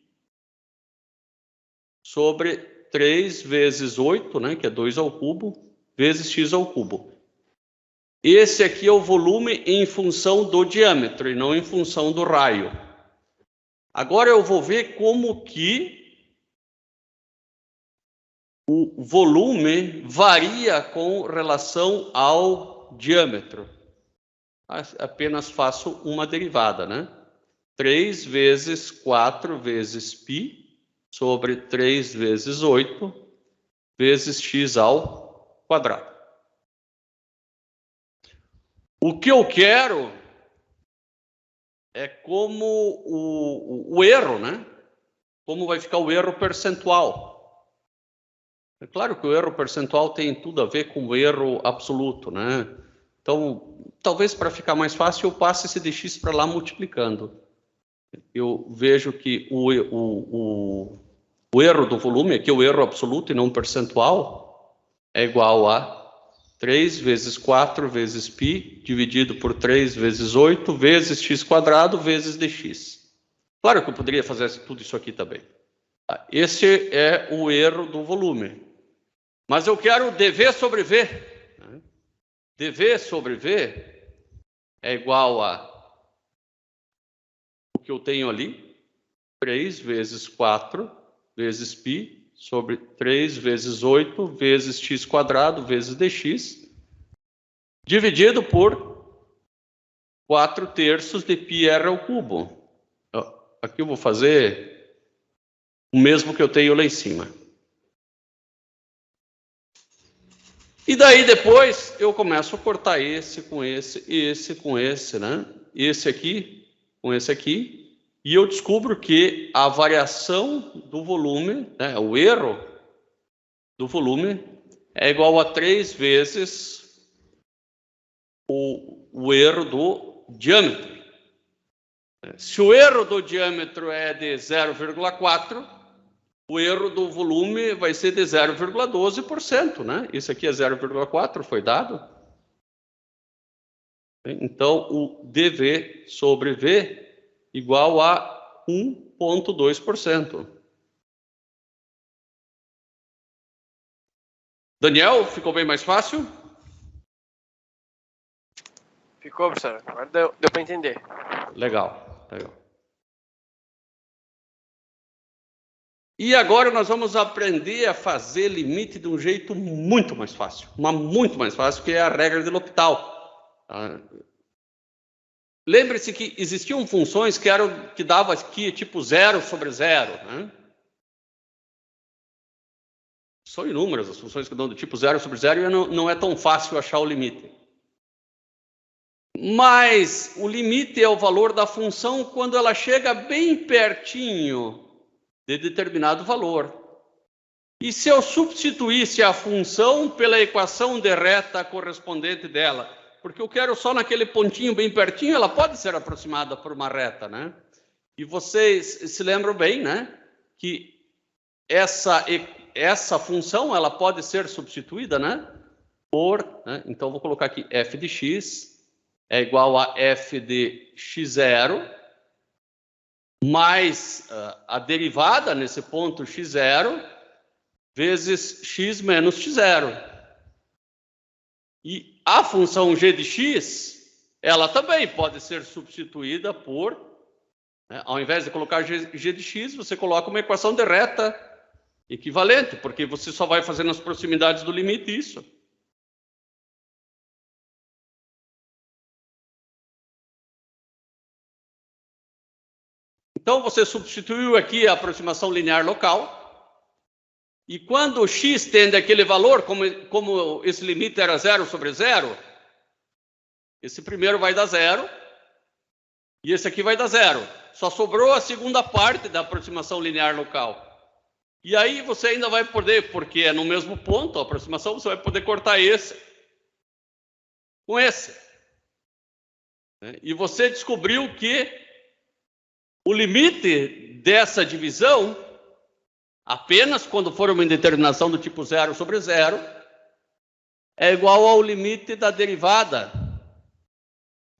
sobre 3 vezes 8, né, que é 2 ao cubo, vezes x ao cubo. Esse aqui é o volume em função do diâmetro e não em função do raio. Agora eu vou ver como que o volume varia com relação ao diâmetro. Apenas faço uma derivada, né? 3 vezes 4 vezes π sobre 3 vezes 8 vezes x ao quadrado. O que eu quero é como o erro, né? Como vai ficar o erro percentual. É claro que o erro percentual tem tudo a ver com o erro absoluto, né? Então, talvez para ficar mais fácil, eu passe esse dx para lá multiplicando. Eu vejo que o erro do volume, aqui é o erro absoluto e não percentual, é igual a 3 vezes 4 vezes π dividido por 3 vezes 8 vezes x quadrado vezes dx. Claro que eu poderia fazer tudo isso aqui também. Esse é o erro do volume. Mas eu quero dv sobre v. dv sobre v é igual a o que eu tenho ali, 3 vezes 4 vezes π sobre 3 vezes 8 vezes x quadrado vezes dx, dividido por 4/3 de πr ao cubo. Aqui eu vou fazer o mesmo que eu tenho lá em cima. E daí depois eu começo a cortar esse com esse com esse, né? Esse aqui com esse aqui, e eu descubro que a variação do volume, né, o erro do volume, é igual a 3 vezes o erro do diâmetro. Se o erro do diâmetro é de 0,4, o erro do volume vai ser de 0,12%, né? Isso aqui é 0,4, foi dado. Então, o dV sobre V igual a 1,2%. Daniel, ficou bem mais fácil? Ficou, professor. Agora deu para entender. Legal, legal. E agora nós vamos aprender a fazer limite de um jeito muito mais fácil. Mas muito mais fácil, que é a regra de L'Hopital. Lembre-se que existiam funções que davam aqui tipo 0 sobre 0. Né? São inúmeras as funções que dão do tipo 0 sobre 0 e não é tão fácil achar o limite. Mas o limite é o valor da função quando ela chega bem pertinho de determinado valor. E se eu substituísse a função pela equação de reta correspondente dela, porque eu quero só naquele pontinho bem pertinho, ela pode ser aproximada por uma reta, né? E vocês se lembram bem, né? Que essa função, ela pode ser substituída, né? Né? Então, vou colocar aqui f de x é igual a f de x0 mais a derivada nesse ponto x0 vezes x menos x0. E a função g de x, ela também pode ser substituída por, né, ao invés de colocar g de x, você coloca uma equação de reta equivalente, porque você só vai fazer nas proximidades do limite isso. Então, você substituiu aqui a aproximação linear local. E quando o x tende àquele valor, como esse limite era 0 sobre 0, esse primeiro vai dar 0. E esse aqui vai dar 0. Só sobrou a segunda parte da aproximação linear local. E aí você ainda vai poder, porque é no mesmo ponto a aproximação, você vai poder cortar esse com esse. E você descobriu que o limite dessa divisão, apenas quando for uma indeterminação do tipo 0 sobre 0, é igual ao limite da derivada,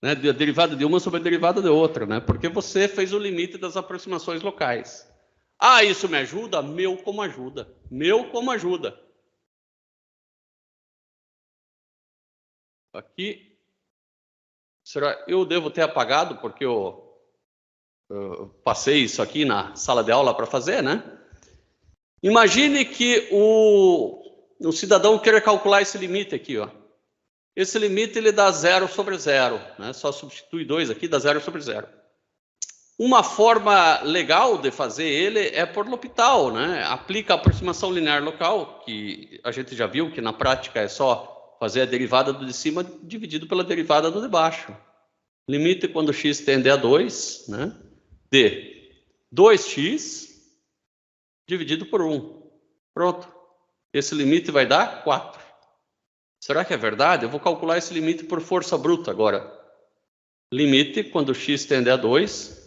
né, da derivada de uma sobre a derivada de outra, né, porque você fez o limite das aproximações locais. Ah, isso me ajuda? Meu como ajuda. Meu como ajuda. Aqui, eu devo ter apagado, porque eu passei isso aqui na sala de aula para fazer, né? Imagine que o cidadão queira calcular esse limite aqui, ó. Esse limite ele dá 0 sobre 0, né? Só substitui 2 aqui, dá 0 sobre 0. Uma forma legal de fazer ele é por L'Hopital, né? Aplica a aproximação linear local, que a gente já viu que na prática é só fazer a derivada do de cima dividido pela derivada do de baixo. Limite quando x tende a 2, né? De 2x dividido por 1. Pronto. Esse limite vai dar 4. Será que é verdade? Eu vou calcular esse limite por força bruta agora. Limite quando x tende a 2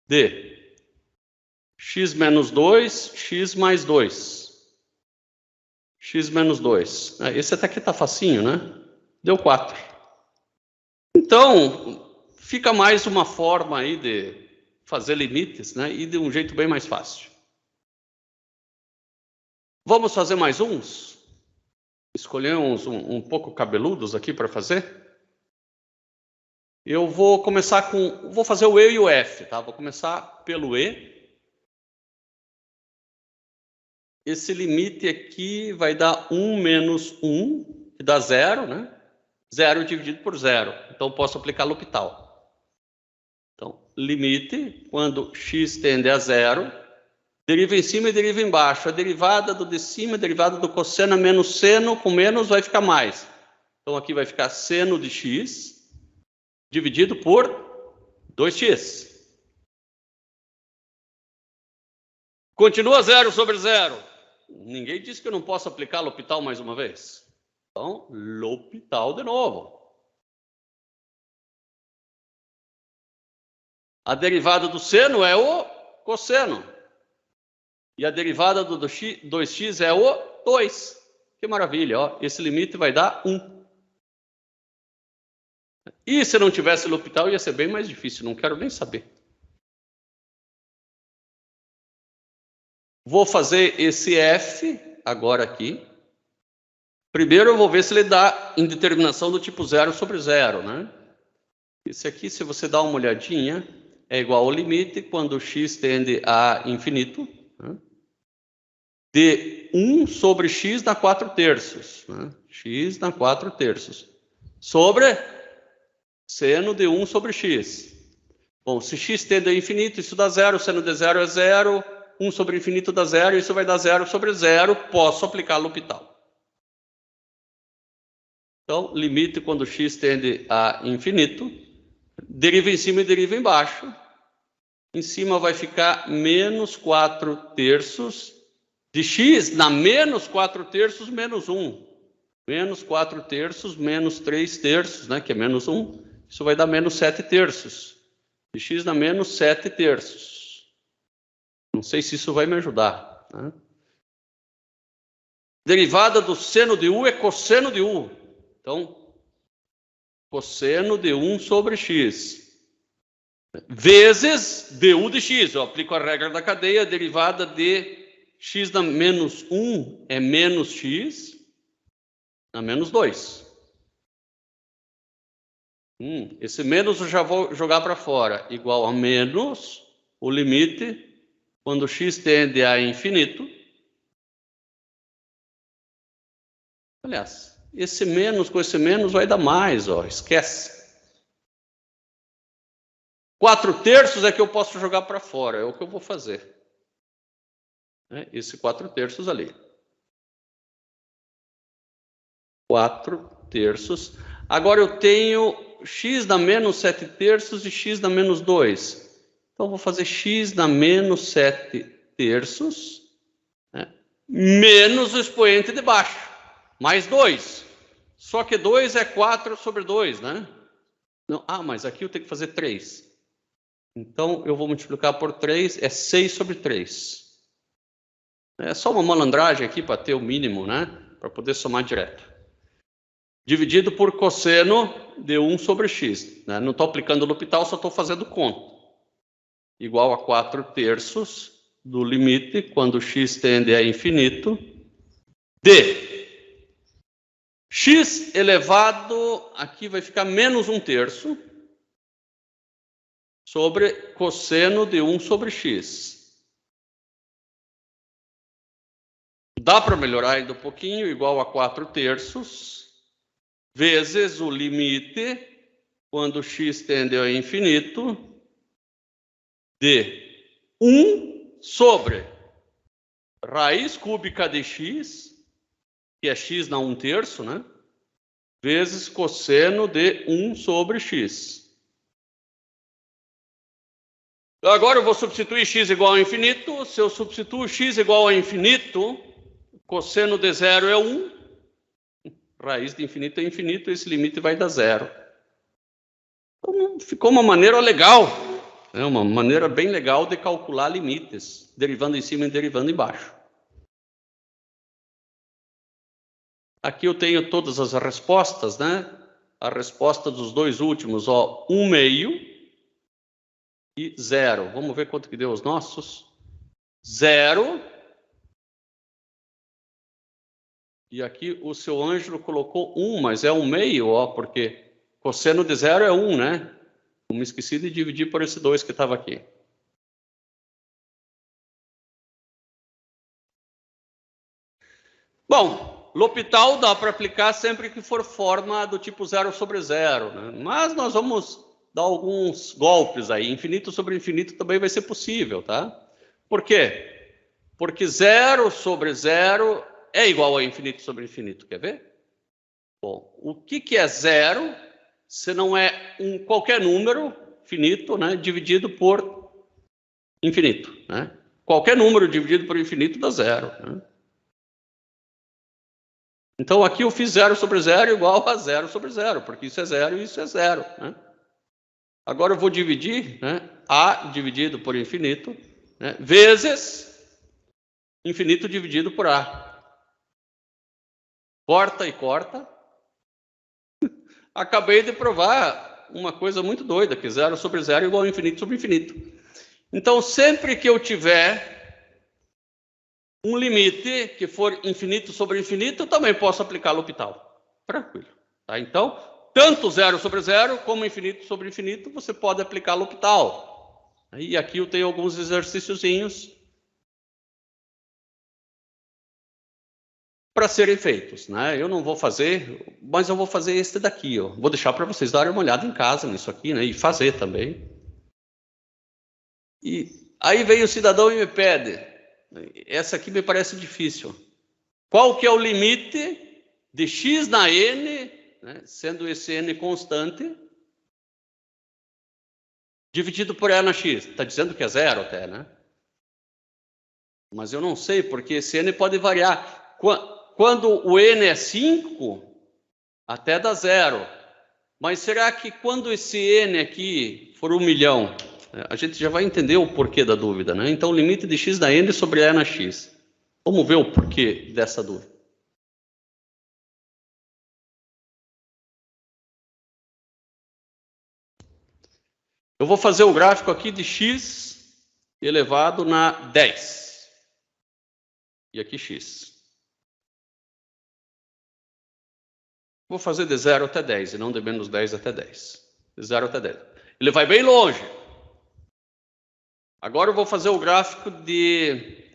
de x menos 2, x mais 2. X menos 2. Esse até aqui está facinho, né? Deu 4. Então, fica mais uma forma aí de fazer limites, né? E de um jeito bem mais fácil. Vamos fazer mais uns? Escolher uns um pouco cabeludos aqui para fazer? Eu vou começar com... Vou fazer o E e o F, tá? Vou começar pelo E. Esse limite aqui vai dar 1 menos 1, que dá 0, né? 0 dividido por 0. Então, posso aplicar L'Hopital. Então, limite, quando x tende a 0, deriva em cima e deriva embaixo. A derivada do de cima, a derivada do cosseno menos seno, com menos vai ficar mais. Então, aqui vai ficar seno de x, dividido por 2x. Continua 0 sobre 0. Ninguém disse que eu não posso aplicar L'Hopital mais uma vez. Então, L'Hopital de novo. A derivada do seno é o cosseno. E a derivada do 2x é o 2. Que maravilha, ó. Esse limite vai dar 1. E se não tivesse L'Hopital, ia ser bem mais difícil, não quero nem saber. Vou fazer esse f agora aqui. Primeiro eu vou ver se ele dá indeterminação do tipo 0 sobre 0, né? Esse aqui, se você dá uma olhadinha, é igual ao limite quando x tende a infinito, né? De 1 sobre x na 4/3, né? X na 4/3, sobre seno de 1 sobre x. Bom, se x tende a infinito, isso dá 0, seno de 0 é 0, 1 sobre infinito dá 0, isso vai dar 0 sobre 0, posso aplicar L'Hopital. Então, limite quando x tende a infinito, deriva em cima e deriva embaixo. Em cima vai ficar menos 4/3 de x na menos 4/3 menos 1. Menos 4/3 menos 3/3, né, que é menos 1. Isso vai dar menos 7/3. De x na menos 7/3. Não sei se isso vai me ajudar, né? Derivada do seno de u é cosseno de u. Então, cosseno de 1 sobre x. Vezes du de x. Eu aplico a regra da cadeia. A derivada de x na menos 1 é menos x na menos 2. Esse menos eu já vou jogar para fora. Igual a menos o limite quando x tende a infinito. Aliás, esse menos com esse menos vai dar mais, ó, esquece. 4/3 é que eu posso jogar para fora, é o que eu vou fazer. Esse 4/3 ali. 4/3. Agora eu tenho x na menos 7/3 e x na menos 2. Então eu vou fazer x na menos 7/3, né, menos o expoente de baixo, mais 2. Só que 2 é 4 sobre 2, né? Não, mas aqui eu tenho que fazer 3. Então, eu vou multiplicar por 3, é 6 sobre 3. É só uma malandragem aqui para ter o mínimo, né? Para poder somar direto. Dividido por cosseno de 1 sobre x. Né? Não estou aplicando L'Hopital, só estou fazendo conta. Igual a 4/3 do limite, quando x tende a infinito, de x elevado, aqui vai ficar menos 1/3, sobre cosseno de 1 sobre x. Dá para melhorar ainda um pouquinho, igual a 4/3, vezes o limite, quando x tende a infinito, de 1 sobre raiz cúbica de x, que é x na 1/3, né? Vezes cosseno de 1 sobre x. Agora eu vou substituir x igual a infinito. Se eu substituo x igual a infinito, cosseno de 0 é 1. Raiz de infinito é infinito, esse limite vai dar 0. Então, ficou uma maneira legal, né? Uma maneira bem legal de calcular limites, derivando em cima e derivando embaixo. Aqui eu tenho todas as respostas, né? A resposta dos dois últimos, ó, 1/2 e 0. Vamos ver quanto que deu os nossos. 0. E aqui o seu Ângelo colocou 1, mas é 1/2, ó, porque cosseno de 0 é 1, né? Eu me esqueci de dividir por esse 2 que estava aqui. Bom, L'Hopital dá para aplicar sempre que for forma do tipo 0 sobre 0, né? Mas nós vamos dar alguns golpes aí. Infinito sobre infinito também vai ser possível, tá? Por quê? Porque 0 sobre 0 é igual a infinito sobre infinito, quer ver? Bom, o que é 0 se não é qualquer número finito, né, dividido por infinito, né? Qualquer número dividido por infinito dá 0, né? Então, aqui eu fiz 0 sobre 0 igual a 0 sobre 0, porque isso é 0 e isso é 0, né? Agora eu vou dividir, né? A dividido por infinito, né? Vezes infinito dividido por A. Corta e corta. Acabei de provar uma coisa muito doida, que 0 sobre 0 é igual a infinito sobre infinito. Então, sempre que eu tiver um limite que for infinito sobre infinito, eu também posso aplicar L'Hopital. Tranquilo. Tá? Então, tanto 0 sobre 0 como infinito sobre infinito, você pode aplicar L'Hopital. E aqui eu tenho alguns exercíciozinhos para serem feitos, né? Eu não vou fazer, mas eu vou fazer este daqui, ó. Vou deixar para vocês darem uma olhada em casa nisso aqui, né? E fazer também. E aí vem o cidadão e me pede, essa aqui me parece difícil. Qual que é o limite de x na n, né? Sendo esse n constante, dividido por e na x? Está dizendo que é 0 até, né? Mas eu não sei, porque esse n pode variar. Quando o n é 5, até dá 0. Mas será que quando esse n aqui for 1 milhão, a gente já vai entender o porquê da dúvida, né? Então, o limite de x na n sobre e na x. Vamos ver o porquê dessa dúvida. Eu vou fazer o gráfico aqui de x elevado na 10. E aqui x. Vou fazer de 0 até 10, e não de menos 10 até 10. De 0 até 10. Ele vai bem longe. Agora eu vou fazer o gráfico de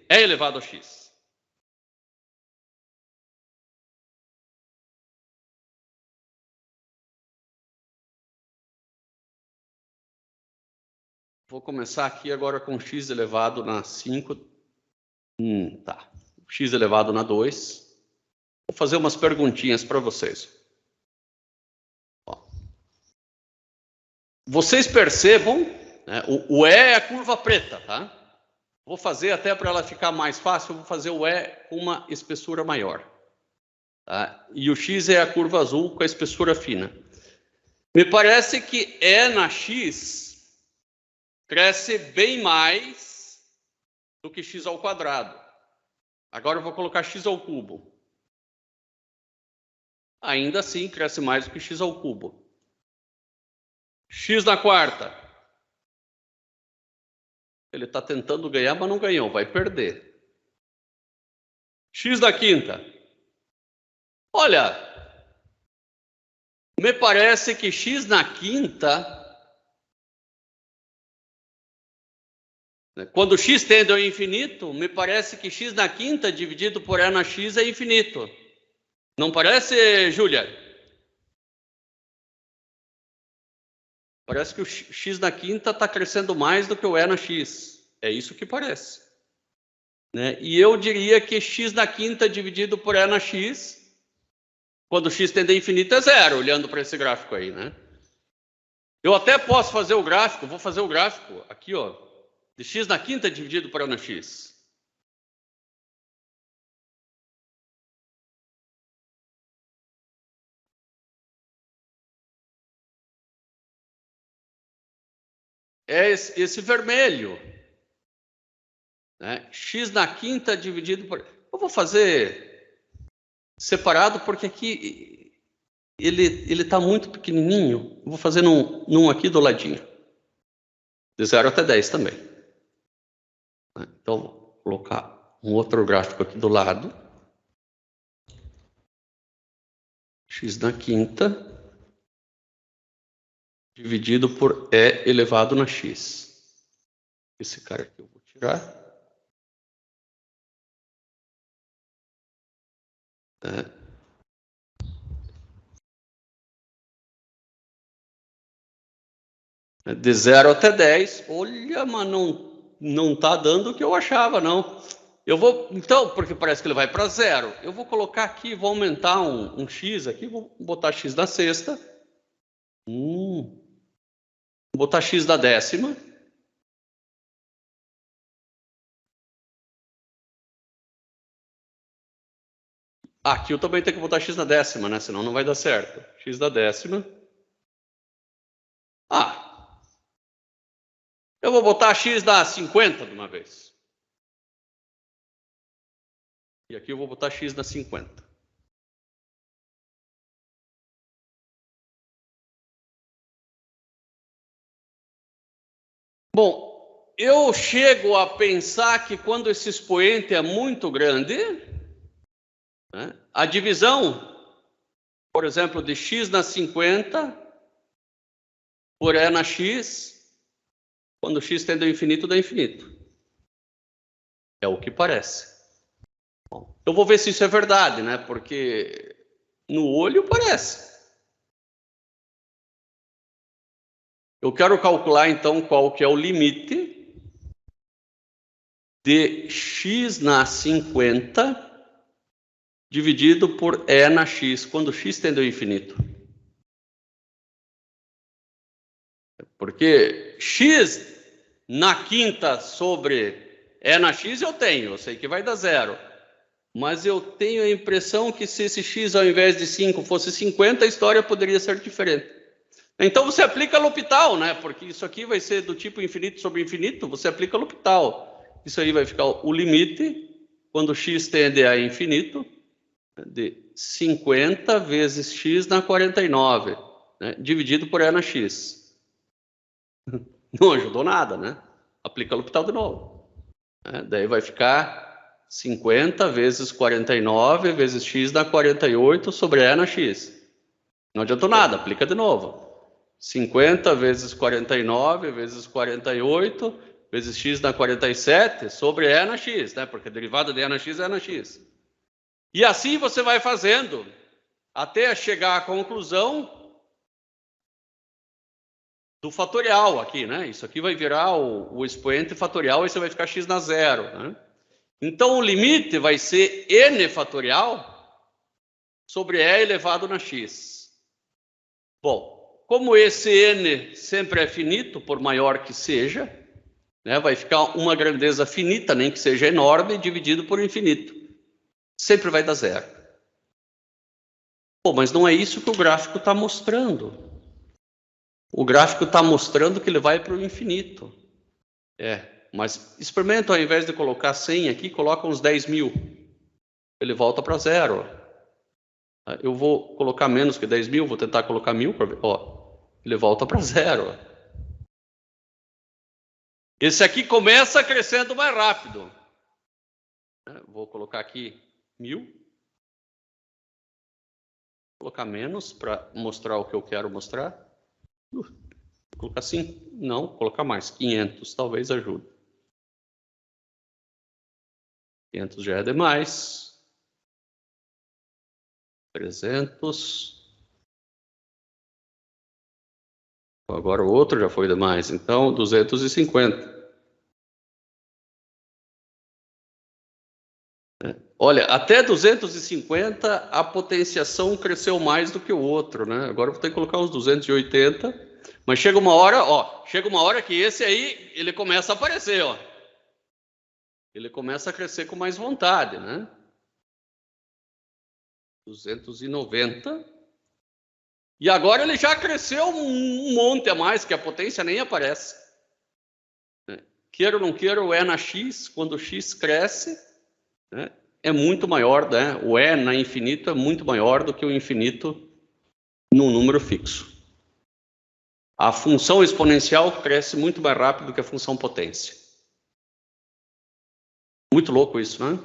e elevado a x. Vou começar aqui agora com x elevado na 5. Tá. X elevado na 2. Vou fazer umas perguntinhas para vocês. Vocês percebam, né, o E é a curva preta, tá? Vou fazer até para ela ficar mais fácil, vou fazer o E com uma espessura maior. Tá? E o X é a curva azul com a espessura fina. Me parece que E na X cresce bem mais do que X ao quadrado. Agora eu vou colocar X ao cubo. Ainda assim, cresce mais do que X ao cubo. X na quarta. Ele está tentando ganhar, mas não ganhou. Vai perder. X na quinta. Olha, me parece que X na quinta, quando X tende ao infinito, me parece que X na quinta dividido por E na X é infinito. Não parece, Júlia? Parece que o x na quinta está crescendo mais do que o e na x. É isso que parece. Né? E eu diria que x na quinta dividido por e na x, quando x tende a infinito, é 0, olhando para esse gráfico aí. Né? Eu até posso fazer o gráfico, vou fazer o gráfico aqui, ó, de x na quinta dividido por e na x. É esse vermelho. Né? X na quinta dividido por... Eu vou fazer separado porque aqui ele está muito pequenininho. Eu vou fazer num aqui do ladinho. De 0 até 10 também. Então, vou colocar um outro gráfico aqui do lado. X na quinta dividido por E elevado na X. Esse cara aqui eu vou tirar. De 0 até 10. Olha, mas não está dando o que eu achava, não. Eu vou, então, porque parece que ele vai para 0. Eu vou colocar aqui, vou aumentar um X aqui, vou botar X na sexta. Vou botar X na décima. Aqui eu também tenho que botar X na décima, né? Senão não vai dar certo. X na décima. Eu vou botar x na 50 de uma vez. E aqui eu vou botar x na 50. Bom, eu chego a pensar que quando esse expoente é muito grande, né, a divisão, por exemplo, de x na 50 por e na x, quando x tende ao infinito, dá infinito. É o que parece. Bom, eu vou ver se isso é verdade, né? Porque no olho parece. Eu quero calcular, então, qual que é o limite de x na 50 dividido por e na x, quando x tende ao infinito. Porque x na quinta sobre e na x eu tenho, eu sei que vai dar 0. Mas eu tenho a impressão que se esse x ao invés de 5 fosse 50, a história poderia ser diferente. Então você aplica L'Hopital, né? Porque isso aqui vai ser do tipo infinito sobre infinito, você aplica L'Hopital. Isso aí vai ficar o limite, quando x tende a infinito, de 50 vezes x na 49, né? Dividido por e na x. Não ajudou nada, né? Aplica L'Hopital de novo. Daí vai ficar 50 vezes 49 vezes x na 48 sobre e na x. Não adiantou nada, aplica de novo. 50 vezes 49 vezes 48 vezes x na 47 sobre e na x, né? Porque a derivada de e na x é na x. E assim você vai fazendo até chegar à conclusão do fatorial aqui, né? Isso aqui vai virar o expoente fatorial e você vai ficar x na 0, né? Então o limite vai ser n fatorial sobre e elevado na x. Bom, como esse n sempre é finito, por maior que seja, né, vai ficar uma grandeza finita, nem que seja enorme, dividido por infinito. Sempre vai dar 0. Pô, mas não é isso que o gráfico está mostrando. O gráfico está mostrando que ele vai para o infinito. Mas experimenta, ao invés de colocar 100 aqui, coloca uns 10.000. Ele volta para 0. Eu vou colocar menos que 10.000, vou tentar colocar 1.000 para ver. Ó. Ele volta para 0. Esse aqui começa crescendo mais rápido. Vou colocar aqui 1.000. Vou colocar menos para mostrar o que eu quero mostrar. Vou colocar assim? Não, vou colocar mais. 500, talvez ajude. 500 já é demais. 300. Agora o outro já foi demais, então 250. Olha, até 250 a potenciação cresceu mais do que o outro, né? Agora eu vou ter que colocar uns 280, mas chega uma hora, ó, que esse aí, ele começa a aparecer, ó. Ele começa a crescer com mais vontade, né? 290. E agora ele já cresceu um monte a mais, que a potência nem aparece. Queira ou não queira, o e na x, quando o x cresce, né, é muito maior, né? O e na infinito é muito maior do que o infinito num número fixo. A função exponencial cresce muito mais rápido do que a função potência. Muito louco isso, né?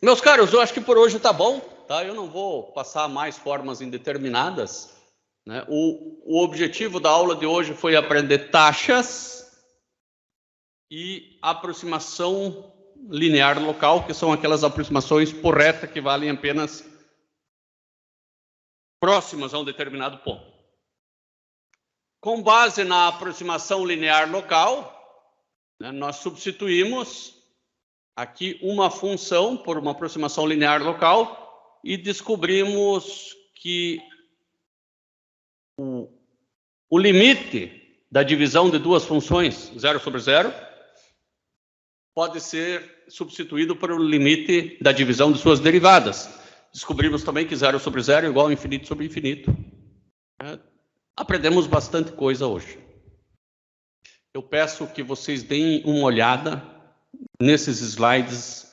Meus caros, eu acho que por hoje tá bom, tá? Eu não vou passar mais formas indeterminadas, né? O objetivo da aula de hoje foi aprender taxas e aproximação linear local, que são aquelas aproximações por reta que valem apenas próximas a um determinado ponto. Com base na aproximação linear local, né, nós substituímos aqui uma função por uma aproximação linear local e descobrimos que o limite da divisão de duas funções, 0 sobre 0, pode ser substituído por o limite da divisão de suas derivadas, Descobrimos também que 0 sobre 0 é igual a infinito sobre infinito. Aprendemos bastante coisa hoje. Eu peço que vocês deem uma olhada nesses slides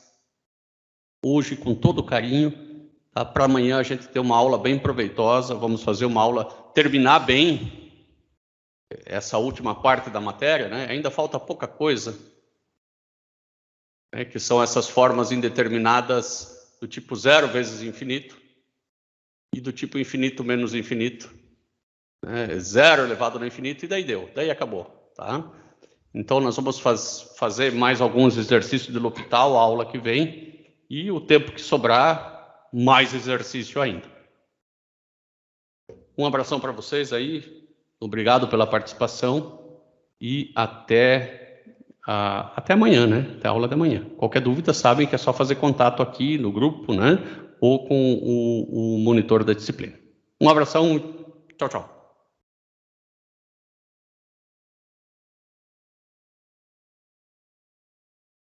hoje com todo carinho, tá? Para amanhã a gente ter uma aula bem proveitosa. Vamos fazer uma aula, terminar bem essa última parte da matéria, né? Ainda falta pouca coisa, né? Que são essas formas indeterminadas do tipo 0 vezes infinito e do tipo infinito menos infinito. 0 elevado no infinito, e daí deu, daí acabou, tá? Então nós vamos fazer mais alguns exercícios de L'Hopital, a aula que vem, e o tempo que sobrar, mais exercício ainda. Um abração para vocês aí, obrigado pela participação, e até amanhã, né? Até a aula de amanhã. Qualquer dúvida, sabem que é só fazer contato aqui no grupo, né? Ou com o monitor da disciplina. Um abração, tchau, tchau.